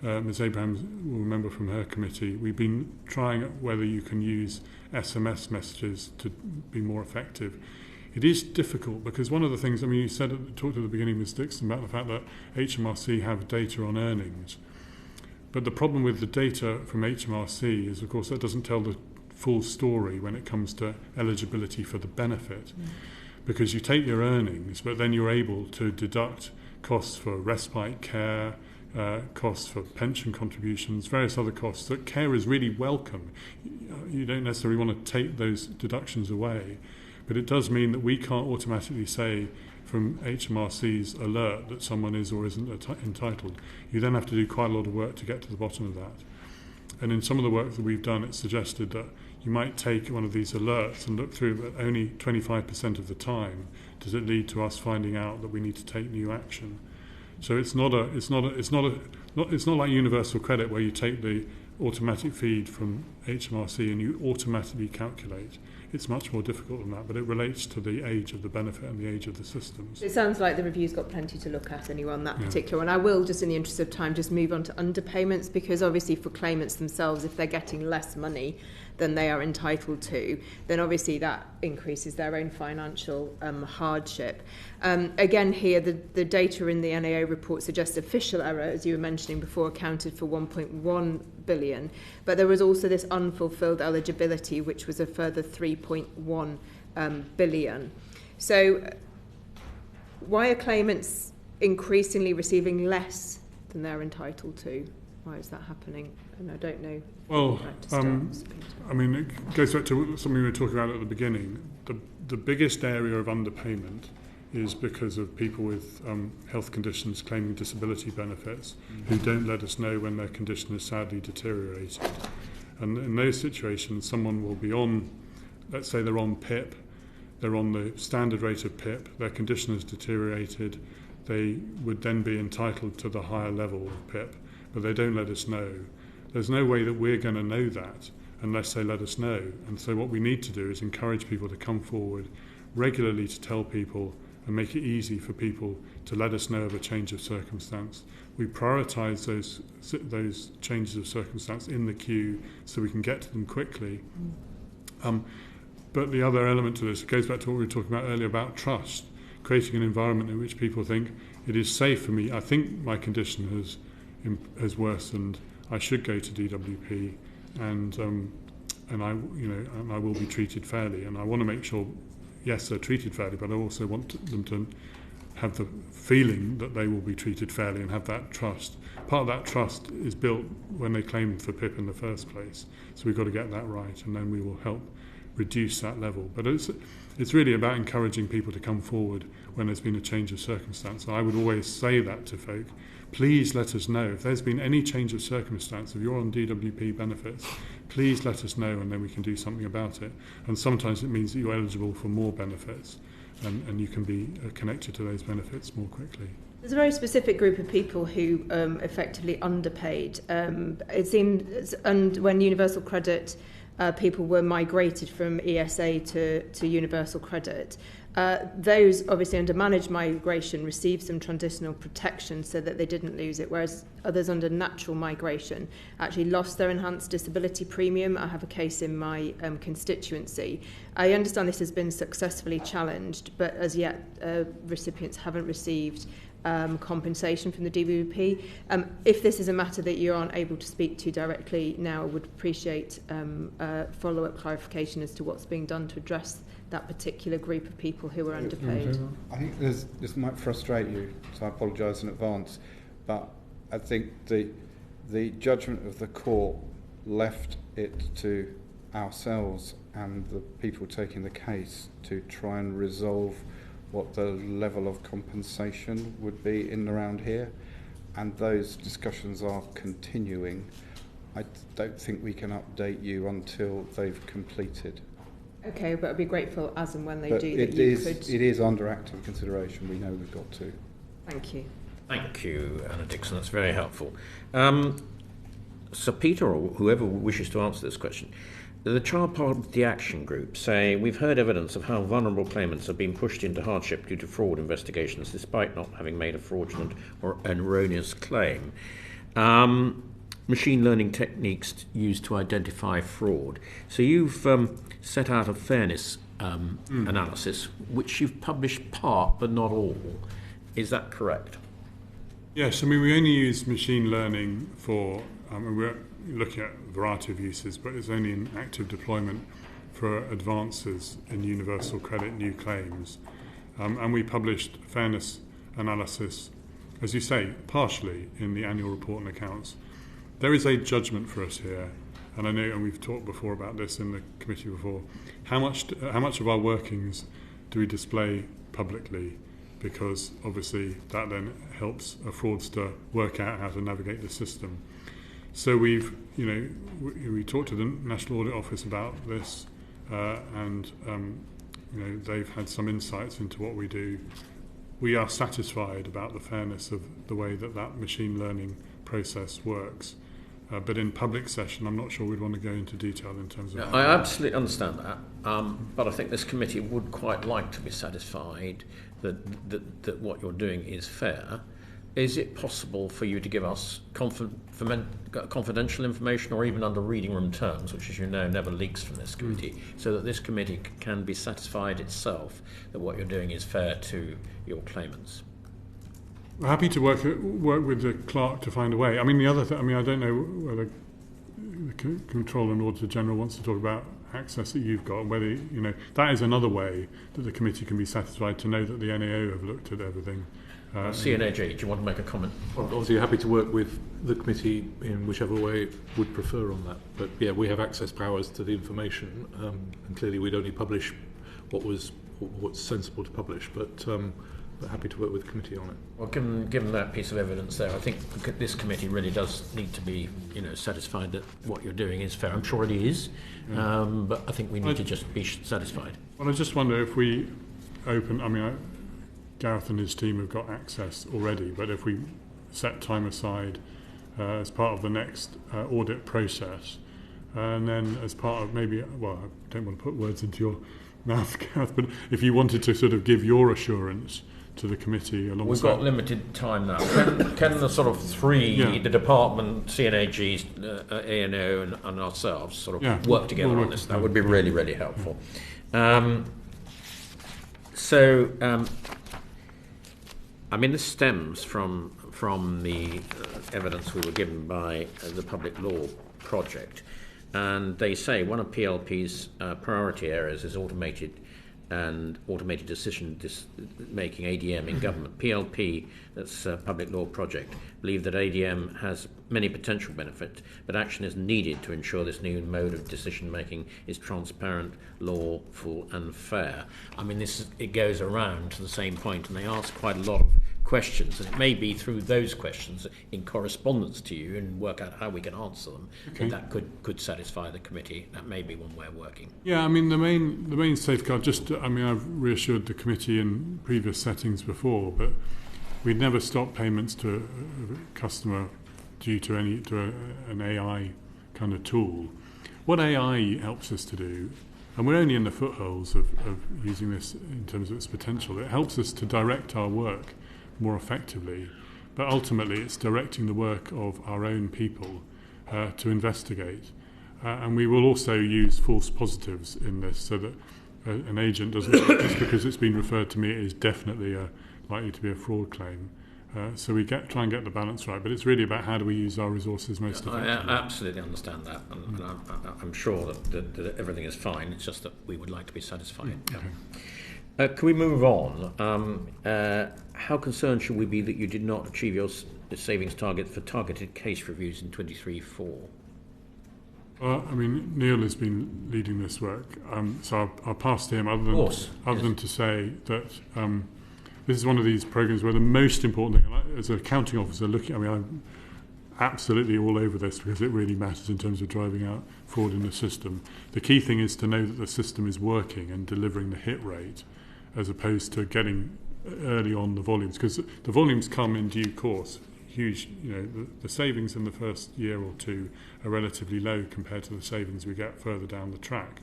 Ms Abraham will remember from her committee, we've been trying whether you can use SMS messages to be more effective. It is difficult because one of the things, I mean, you talked at the beginning, Ms Dixon, about the fact that HMRC have data on earnings. But the problem with the data from HMRC is, of course, that doesn't tell the full story when it comes to eligibility for the benefit. Because you take your earnings, but then you're able to deduct costs for respite care, costs for pension contributions, various other costs that carers really welcome. You don't necessarily want to take those deductions away, but it does mean that we can't automatically say from HMRC's alert that someone is or isn't entitled. You then have to do quite a lot of work to get to the bottom of that. And in some of the work that we've done, it's suggested that you might take one of these alerts and look through, but only 25% of the time does it lead to us finding out that we need to take new action. So it's not like universal credit where you take the automatic feed from HMRC and you automatically calculate. It's much more difficult than that, but it relates to the age of the benefit and the age of the systems. It sounds like the review's got plenty to look at anyway on that particular one. I will, just in the interest of time, just move on to underpayments, because obviously for claimants themselves, if they're getting less money than they are entitled to, then obviously that increases their own financial hardship. Again here, the data in the NAO report suggests official error, as you were mentioning before, accounted for 1.1 billion, but there was also this unfulfilled eligibility, which was a further 3.1 billion. So why are claimants increasingly receiving less than they're entitled to? Why is that happening? And I don't know. Well, I mean, it goes back to something we were talking about at the beginning. The biggest area of underpayment is because of people with health conditions claiming disability benefits who don't let us know when their condition is sadly deteriorated. And in those situations, someone will be on, let's say they're on PIP, they're on the standard rate of PIP, their condition has deteriorated, they would then be entitled to the higher level of PIP, but they don't let us know. There's no way that we're going to know that unless they let us know. And so what we need to do is encourage people to come forward regularly to tell people and make it easy for people to let us know of a change of circumstance. We prioritise those changes of circumstance in the queue so we can get to them quickly. But the other element to this goes back to what we were talking about earlier about trust, creating an environment in which people think it is safe for me. I think my condition has worsened. I should go to DWP, and I will be treated fairly. And I want to make sure, yes, they're treated fairly, but I also want them to have the feeling that they will be treated fairly and have that trust. Part of that trust is built when they claim for PIP in the first place. So we've got to get that right, and then we will help reduce that level. But it's really about encouraging people to come forward when there's been a change of circumstance. And I would always say that to folk. Please let us know if there's been any change of circumstance. If you're on DWP benefits, please let us know, and then we can do something about it. And sometimes it means that you're eligible for more benefits, and you can be connected to those benefits more quickly. There's a very specific group of people who effectively underpaid. It seems, and when Universal Credit people were migrated from ESA to Universal Credit, those obviously under managed migration received some transitional protection so that they didn't lose it, whereas others under natural migration actually lost their enhanced disability premium. I have a case in my constituency. I understand this has been successfully challenged, but as yet recipients haven't received compensation from the DWP. If this is a matter that you aren't able to speak to directly now, I would appreciate follow-up clarification as to what's being done to address that particular group of people who are underpaid. I think this might frustrate you, so I apologise in advance, but I think the judgment of the court left it to ourselves and the people taking the case to try and resolve what the level of compensation would be in and around here, and those discussions are continuing. I don't think we can update you until they've completed. Okay, but I'd be grateful as and when they But do it that you is, could... It is under active consideration. We know we've got to. Thank you. Thank you, Anna Dixon. That's very helpful. Sir Peter, or whoever wishes to answer this question, the Child Poverty Action Group say, we've heard evidence of how vulnerable claimants have been pushed into hardship due to fraud investigations despite not having made a fraudulent or erroneous claim. Machine learning techniques used to identify fraud. So you've set out a fairness analysis, which you've published part but not all. Is that correct? Yes, I mean, we only use machine learning for, we're looking at a variety of uses, but it's only in active deployment for advances in universal credit new claims. And we published fairness analysis, as you say, partially in the annual report and accounts. There is a judgment for us here, and I know, and we've talked before about this in the committee before, how much of our workings do we display publicly? Because obviously that then helps a fraudster work out how to navigate the system. So we talked to the National Audit Office about this, and they've had some insights into what we do. We are satisfied about the fairness of the way that machine learning process works. But in public session, I'm not sure we'd want to go into detail in terms of... I absolutely understand that, but I think this committee would quite like to be satisfied that what you're doing is fair. Is it possible for you to give us confidential information, or even under reading room terms, which, as you know, never leaks from this committee, so that this committee can be satisfied itself that what you're doing is fair to your claimants? We're happy to work with the clerk to find a way. I mean, the other thing, I don't know whether the Controller and Auditor General wants to talk about access that you've got, and whether, that is another way that the committee can be satisfied to know that the NAO have looked at everything. CNAG, do you want to make a comment? Well, obviously, happy to work with the committee in whichever way it would prefer on that. But yeah, we have access powers to the information, and clearly we'd only publish what's sensible to publish. But happy to work with the committee on it. Well, given that piece of evidence there, I think this committee really does need to be, satisfied that what you're doing is fair. I'm sure it is, but I think we need to just be satisfied. Well, I just wonder if we open. Gareth and his team have got access already, but if we set time aside as part of the next audit process, and then as part of I don't want to put words into your mouth, Kath, but if you wanted to sort of give your assurance to the committee alongside... We've got limited time now. Can the sort of three, the department, CNAGs, A&O and ourselves sort of work together on this? That would be really, really helpful. I mean, this stems from the evidence we were given by the Public Law Project, and they say one of PLP's priority areas is automated decision making, ADM, in government. PLP, that's Public Law Project, believe that ADM has many potential benefits, but action is needed to ensure this new mode of decision making is transparent, lawful and fair. I mean, it goes around to the same point, and they ask quite a lot of questions, and it may be through those questions in correspondence to you and work out how we can answer them. That could satisfy the committee. That may be one way of working. Yeah, I mean, the main safeguard, I've reassured the committee in previous settings before, but we'd never stop payments to a customer due to an AI kind of tool. What AI helps us to do, and we're only in the footholds of using this in terms of its potential, it helps us to direct our work more effectively, but ultimately it's directing the work of our own people to investigate. And we will also use false positives in this, so that an agent doesn't, just because it's been referred to me, it is definitely likely to be a fraud claim. So we try and get the balance right, but it's really about how do we use our resources most effectively. I absolutely understand that, and I'm sure that everything is fine. It's just that we would like to be satisfied. Okay. Can we move on? How concerned should we be that you did not achieve your savings target for targeted case reviews in 23-4? I mean, Neil has been leading this work, so I'll pass to him, other than to say that this is one of these programs where the most important thing, as an accounting officer I'm absolutely all over this because it really matters in terms of driving out fraud in the system. The key thing is to know that the system is working and delivering the hit rate, as opposed to getting early on the volumes, because the volumes come in due course. Huge, the savings in the first year or two are relatively low compared to the savings we get further down the track.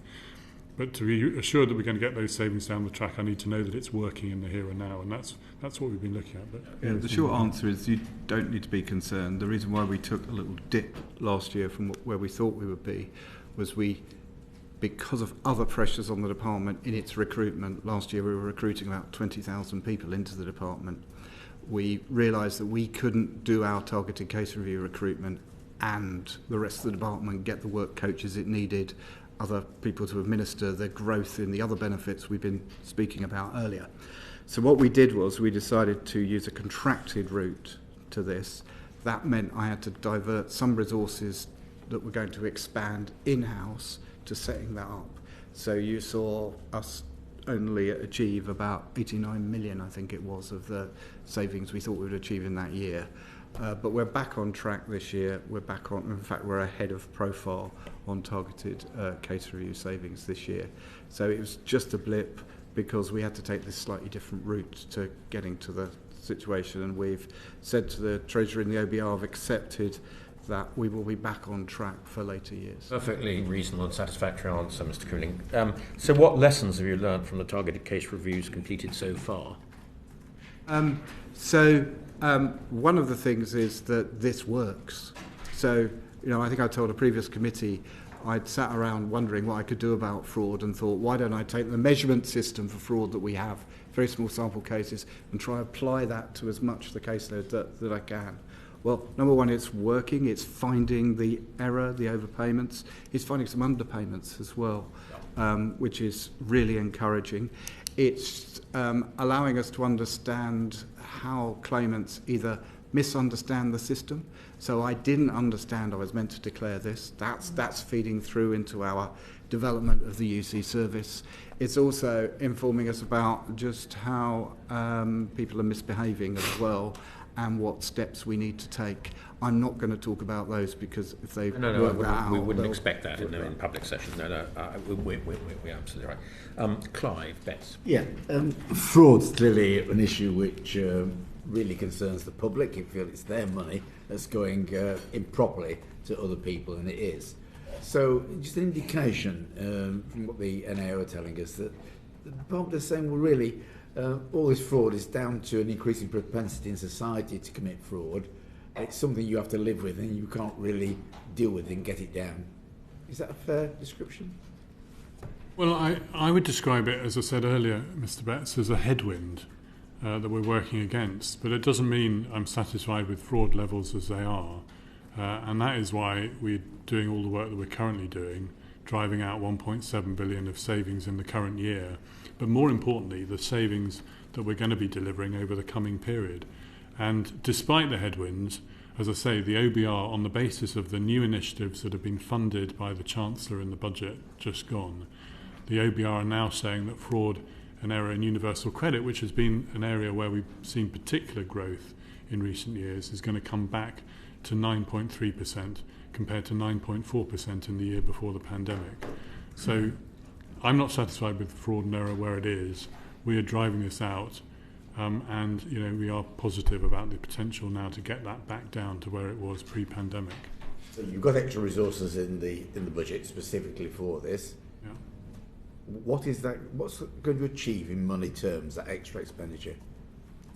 But to be assured that we're going to get those savings down the track, I need to know that it's working in the here and now, and that's what we've been looking at. But the short answer is you don't need to be concerned. The reason why we took a little dip last year from where we thought we would be was because of other pressures on the department in its recruitment. Last year we were recruiting about 20,000 people into the department. We realised that we couldn't do our targeted case review recruitment and the rest of the department get the work coaches it needed, other people to administer the growth in the other benefits we've been speaking about earlier. So what we did was we decided to use a contracted route to this. That meant I had to divert some resources that were going to expand in-house to setting that up. So you saw us only achieve about 89 million, I think it was, of the savings we thought we would achieve in that year. But we're back on track this year. In fact, we're ahead of profile on targeted case review savings this year. So it was just a blip because we had to take this slightly different route to getting to the situation. And we've said to the Treasurer and the OBR, have accepted that we will be back on track for later years. Perfectly reasonable and satisfactory answer, Mr. Couling. So what lessons have you learned from the targeted case reviews completed so far? One of the things is that this works. So, I think I told a previous committee I'd sat around wondering what I could do about fraud and thought, why don't I take the measurement system for fraud that we have, very small sample cases, and try apply that to as much of the caseload that I can. Well, number one, it's working. It's finding the error, the overpayments. It's finding some underpayments as well, which is really encouraging. It's allowing us to understand how claimants either misunderstand the system. So I didn't understand I was meant to declare this. That's feeding through into our development of the UC service. It's also informing us about just how people are misbehaving as well and what steps we need to take. I'm not going to talk about those because if they work that out... We wouldn't expect that in public session. We're absolutely right. Clive, Bets. Yeah, fraud's clearly an issue which really concerns the public. You feel it's their money that's going improperly to other people, and it is. So just an indication from what the NAO are telling us that the Department is saying, well, really, all this fraud is down to an increasing propensity in society to commit fraud. It's something you have to live with and you can't really deal with it and get it down. Is that a fair description? Well, I would describe it, as I said earlier, Mr. Betts, as a headwind that we're working against. But it doesn't mean I'm satisfied with fraud levels as they are. And that is why we're doing all the work that we're currently doing, driving out 1.7 billion of savings in the current year. But more importantly, the savings that we're going to be delivering over the coming period. And despite the headwinds, as I say, the OBR, on the basis of the new initiatives that have been funded by the Chancellor in the budget just gone, the OBR are now saying that fraud and error in universal credit, which has been an area where we've seen particular growth in recent years, is going to come back to 9.3% compared to 9.4% in the year before the pandemic. So I'm not satisfied with fraud and error where it is. We are driving this out, and we are positive about the potential now to get that back down to where it was pre-pandemic. So you've got extra resources in the budget specifically for this. Yeah. What is that? What's going to achieve in money terms, that extra expenditure,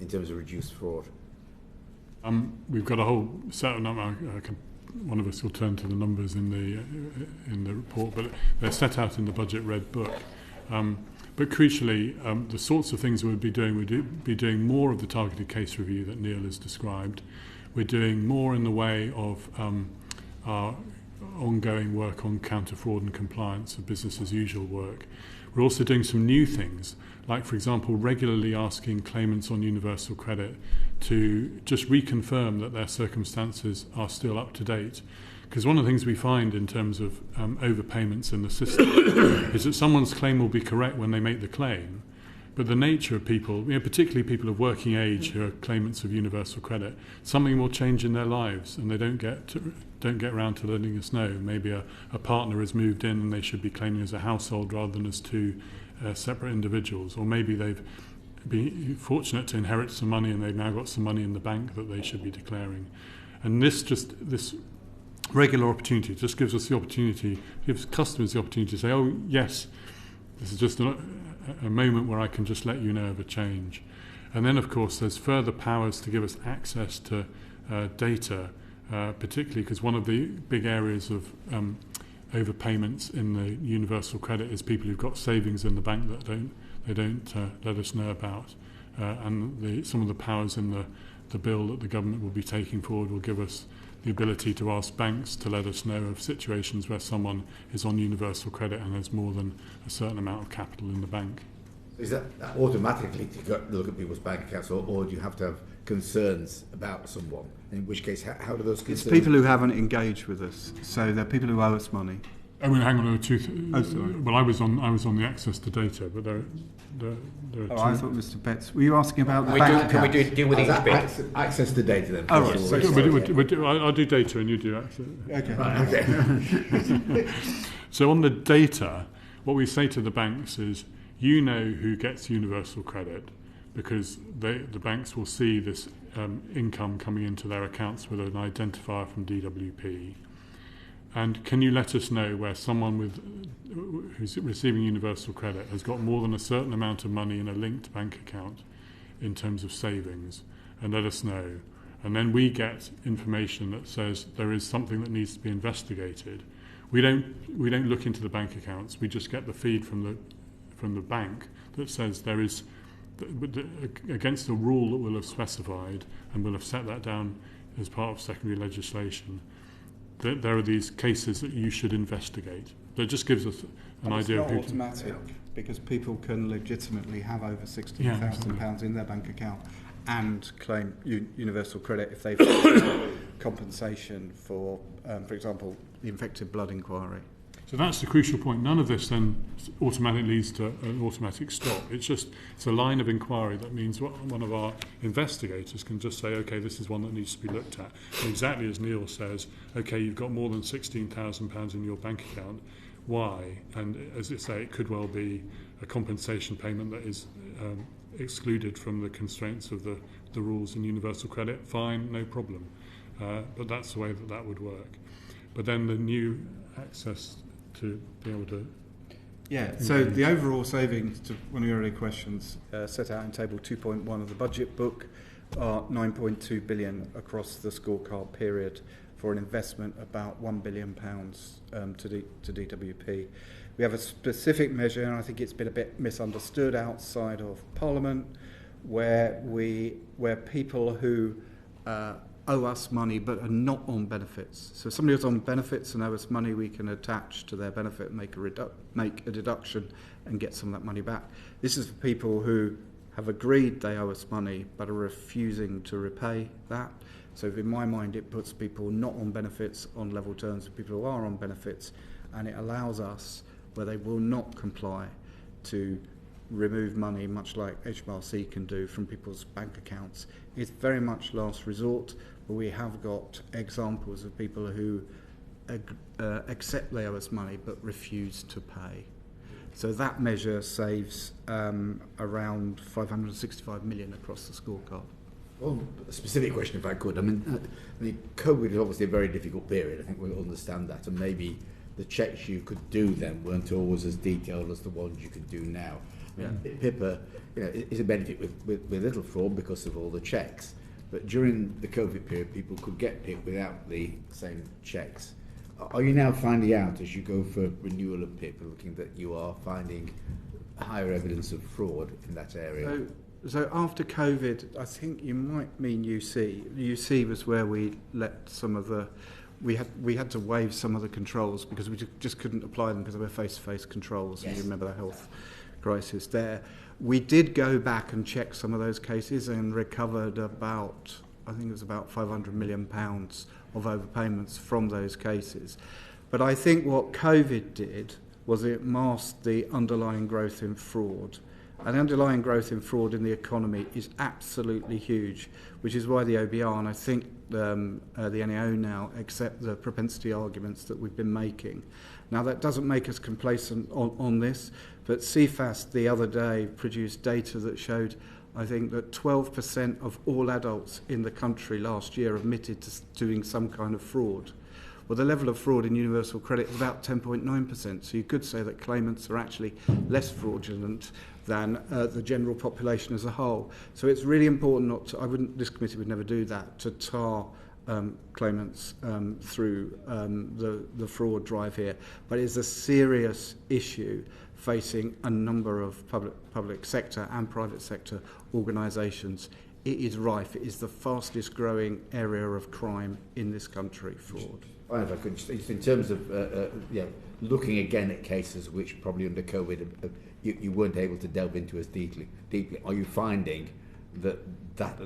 in terms of reduced fraud? We've got a whole set of numbers. One of us will turn to the numbers in the report, but they're set out in the budget red book. But crucially, the sorts of things we'd be doing more of the targeted case review that Neil has described. We're doing more in the way of our ongoing work on counter fraud and compliance of business as usual work. We're also doing some new things, like, for example, regularly asking claimants on universal credit to just reconfirm that their circumstances are still up to date. Because one of the things we find in terms of overpayments in the system is that someone's claim will be correct when they make the claim, but the nature of people, particularly people of working age who are claimants of universal credit, something will change in their lives and they don't get around to letting us know. Maybe a partner has moved in and they should be claiming as a household rather than as two separate individuals, or maybe they've been fortunate to inherit some money and they've now got some money in the bank that they should be declaring. And this regular opportunity just gives customers the opportunity to say, oh yes, this is just a moment where I can just let you know of a change. And then of course there's further powers to give us access to data, particularly because one of the big areas of overpayments in the universal credit is people who've got savings in the bank that they don't let us know about. And some of the powers in the bill that the government will be taking forward will give us the ability to ask banks to let us know of situations where someone is on universal credit and has more than a certain amount of capital in the bank. Is that automatically to look at people's bank accounts, or do you have to have concerns about someone? In which case, how do those concerns... It's people who haven't engaged with us, so they're people who owe us money. I mean, hang on, there are two. Well, I was on the access to data, but there are two. I thought Mr. Betts. Were you asking about the bank Can we deal with each bit? Access to data then. Oh, right. I'll do data and you do access. Okay. Right, okay. So on the data, what we say to the banks is, you know who gets universal credit because the banks will see this income coming into their accounts with an identifier from DWP. And can you let us know where someone who's receiving universal credit has got more than a certain amount of money in a linked bank account in terms of savings, and let us know. And then we get information that says there is something that needs to be investigated. We don't look into the bank accounts. We just get the feed from the bank that says there is, against the rule that we'll have specified, and we'll have set that down as part of secondary legislation, that there are these cases that you should investigate. That just gives us an idea of who... It's not automatic, because people can legitimately have over £16,000 in their bank account and claim universal credit if they've got compensation for example, the infected blood inquiry. So that's the crucial point. None of this then automatically leads to an automatic stop. It's a line of inquiry that means one of our investigators can just say, okay, this is one that needs to be looked at. And exactly as Neil says, okay, you've got more than £16,000 in your bank account. Why? And as you say, it could well be a compensation payment that is excluded from the constraints of the rules in universal credit. Fine, no problem. But that's the way that would work. But then the new access to be able to Yeah, so the overall savings, to one of your earlier questions, set out in table 2.1 of the budget book, are 9.2 billion across the scorecard period for an investment about £1 billion to DWP. We have a specific measure, and I think it's been a bit misunderstood outside of Parliament, where people who owe us money but are not on benefits. So if somebody who's on benefits and owe us money, we can attach to their benefit and make a deduction and get some of that money back. This is for people who have agreed they owe us money but are refusing to repay that. So in my mind, it puts people not on benefits on level terms with people who are on benefits, and it allows us, where they will not comply, to remove money, much like HMRC can do, from people's bank accounts. It's very much last resort, but we have got examples of people who accept they owe us money but refuse to pay. So that measure saves around 565 million across the scorecard. Well, a specific question, if I could. I mean, COVID is obviously a very difficult period. I think we'll understand that, and maybe the checks you could do then weren't always as detailed as the ones you can do now. I mean, PIPA, is a benefit with little fraud because of all the checks. But during the COVID period, people could get PIP without the same checks. Are you now finding out, as you go for renewal of PIP, looking that you are finding higher evidence of fraud in that area? So after COVID, I think you might mean UC. UC was where we let some of the... We had to waive some of the controls because we just couldn't apply them because they were face-to-face controls. Yes. And you remember the health crisis there. We did go back and check some of those cases and recovered about, I think it was about £500 million of overpayments from those cases. But I think what COVID did was it masked the underlying growth in fraud. And the underlying growth in fraud in the economy is absolutely huge, which is why the OBR, and I think the NAO now, accept the propensity arguments that we've been making. Now, that doesn't make us complacent on this, but CFAS the other day produced data that showed, I think, that 12% of all adults in the country last year admitted to doing some kind of fraud. Well, the level of fraud in universal credit is about 10.9%, so you could say that claimants are actually less fraudulent than the general population as a whole. So it's really important not to, this committee would never do that, to tar claimants through the fraud drive here. But it's a serious issue facing a number of public sector and private sector organisations. It is rife. It is the fastest growing area of crime in this country, fraud. If I could, just in terms of looking again at cases which probably under COVID you weren't able to delve into as deeply, are you finding that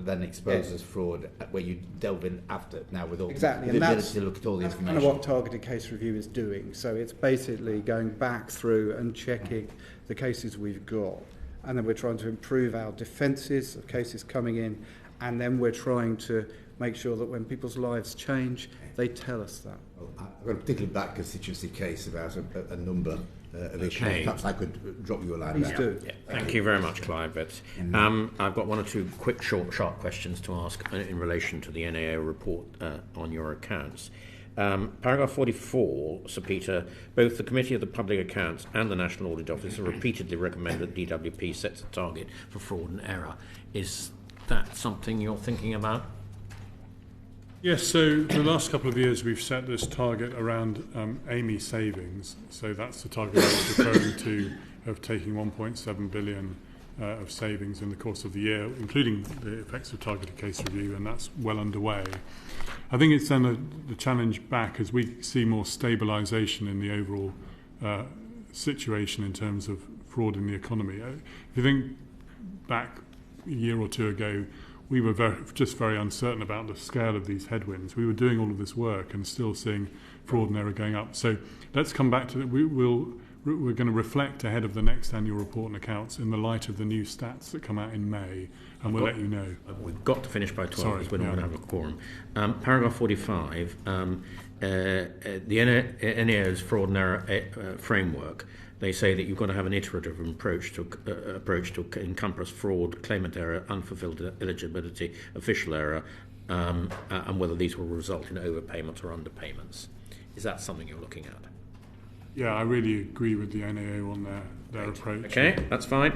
then exposes fraud where you delve in after now with all exactly, the ability to look at all the information? That's kind of what targeted case review is doing. So it's basically going back through and checking the cases we've got, and then we're trying to improve our defences of cases coming in, and then we're trying to make sure that when people's lives change, they tell us that. Well, I've got a particularly bad constituency case about a number of issues. Perhaps I could drop you a line. Please do. Yeah. Thank you very much, Clive. I've got one or two quick, short, sharp questions to ask in relation to the NAO report on your accounts. Paragraph 44, Sir Peter, both the Committee of the Public Accounts and the National Audit Office have repeatedly recommended that DWP sets a target for fraud and error. Is that something you're thinking about? Yes, so for the last couple of years we've set this target around AMI savings. So that's the target I was referring to, of taking 1.7 billion of savings in the course of the year, including the effects of targeted case review, and that's well underway. I think it's then the challenge back as we see more stabilisation in the overall situation in terms of fraud in the economy. If you think back a year or two ago, we were very uncertain about the scale of these headwinds. We were doing all of this work and still seeing fraud and error going up. So let's come back to that. We're going to reflect ahead of the next annual report and accounts in the light of the new stats that come out in May, and we'll let you know. We've got to finish by 12 because we're not going to have a quorum. Paragraph 45, the NAO's fraud and error framework, they say that you've got to have an iterative approach to encompass fraud, claimant error, unfulfilled eligibility, official error, and whether these will result in overpayments or underpayments. Is that something you're looking at? Yeah, I really agree with the NAO on their approach. Okay, that's fine.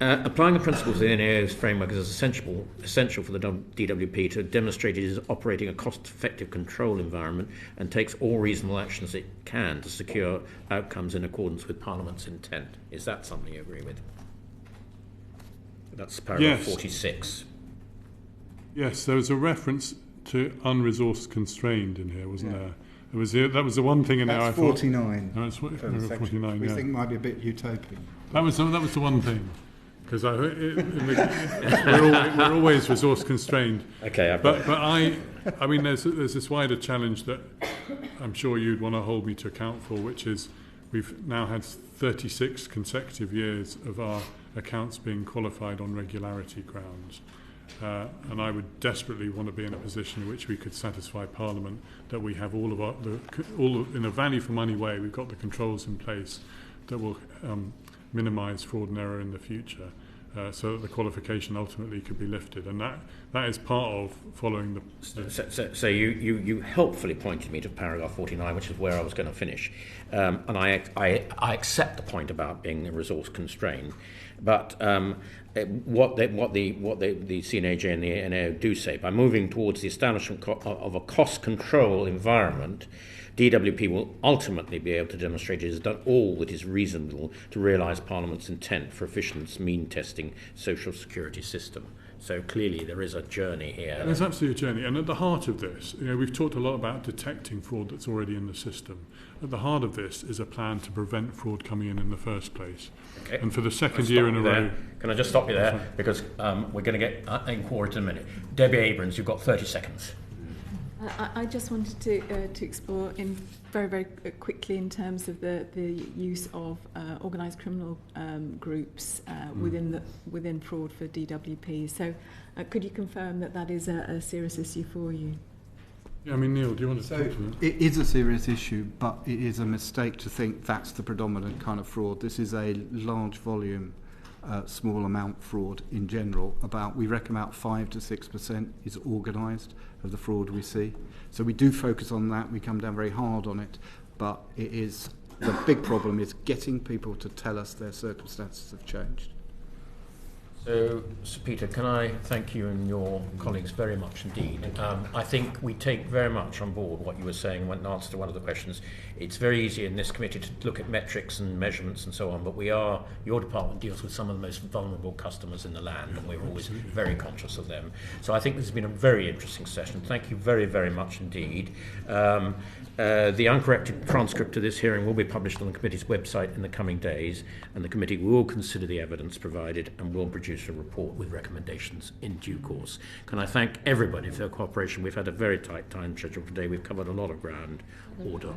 Applying the principles of the NAO's framework is essential for the DWP to demonstrate it is operating a cost-effective control environment and takes all reasonable actions it can to secure outcomes in accordance with Parliament's intent. Is that something you agree with? That's paragraph 46. Yes, there was a reference to unresource constrained in here, wasn't there? That was the one thing in there I thought. 49. No, it's 49. We Yeah. think might be a bit utopian. That was the one thing, because we're always resource constrained. Okay, but I mean, there's this wider challenge that I'm sure you'd want to hold me to account for, which is we've now had 36 consecutive years of our accounts being qualified on regularity grounds. And I would desperately want to be in a position in which we could satisfy Parliament that we have all in a value for money way, we've got the controls in place that will minimise fraud and error in the future, so that the qualification ultimately could be lifted. And that is part of following the... So you helpfully pointed me to paragraph 49, which is where I was going to finish. And I accept the point about being resource constrained, but what the CNAJ and the NAO do say, by moving towards the establishment of a cost control environment, DWP will ultimately be able to demonstrate it has done all that is reasonable to realise Parliament's intent for efficient mean testing social security system. So clearly there is a journey here. There's absolutely a journey, and at the heart of this, we've talked a lot about detecting fraud that's already in the system. At the heart of this is a plan to prevent fraud coming in the first place. Okay. And for the second year in a row... Can I just stop you there? Because we're going to get in court in a minute. Debbie Abrams, you've got 30 seconds. I just wanted to explore in very, very quickly in terms of the use of organised criminal groups within fraud for DWP. So could you confirm that is a serious issue for you? Yeah, I mean, Neil, do you want to talk to that? It is a serious issue, but it is a mistake to think that's the predominant kind of fraud. This is a large volume, small amount fraud in general. We reckon about 5 to 6% is organised of the fraud we see. So we do focus on that. We come down very hard on it, but the big problem is getting people to tell us their circumstances have changed. So, Sir Peter, can I thank you and your colleagues very much indeed. I think we take very much on board what you were saying in answer to one of the questions. It's very easy in this committee to look at metrics and measurements and so on, but your department deals with some of the most vulnerable customers in the land, and we're always very conscious of them. So I think this has been a very interesting session. Thank you very, very much indeed. The uncorrected transcript of this hearing will be published on the committee's website in the coming days, and the committee will consider the evidence provided and will produce a report with recommendations in due course. Can I thank everybody for their cooperation? We've had a very tight time schedule today. We've covered a lot of ground. Order.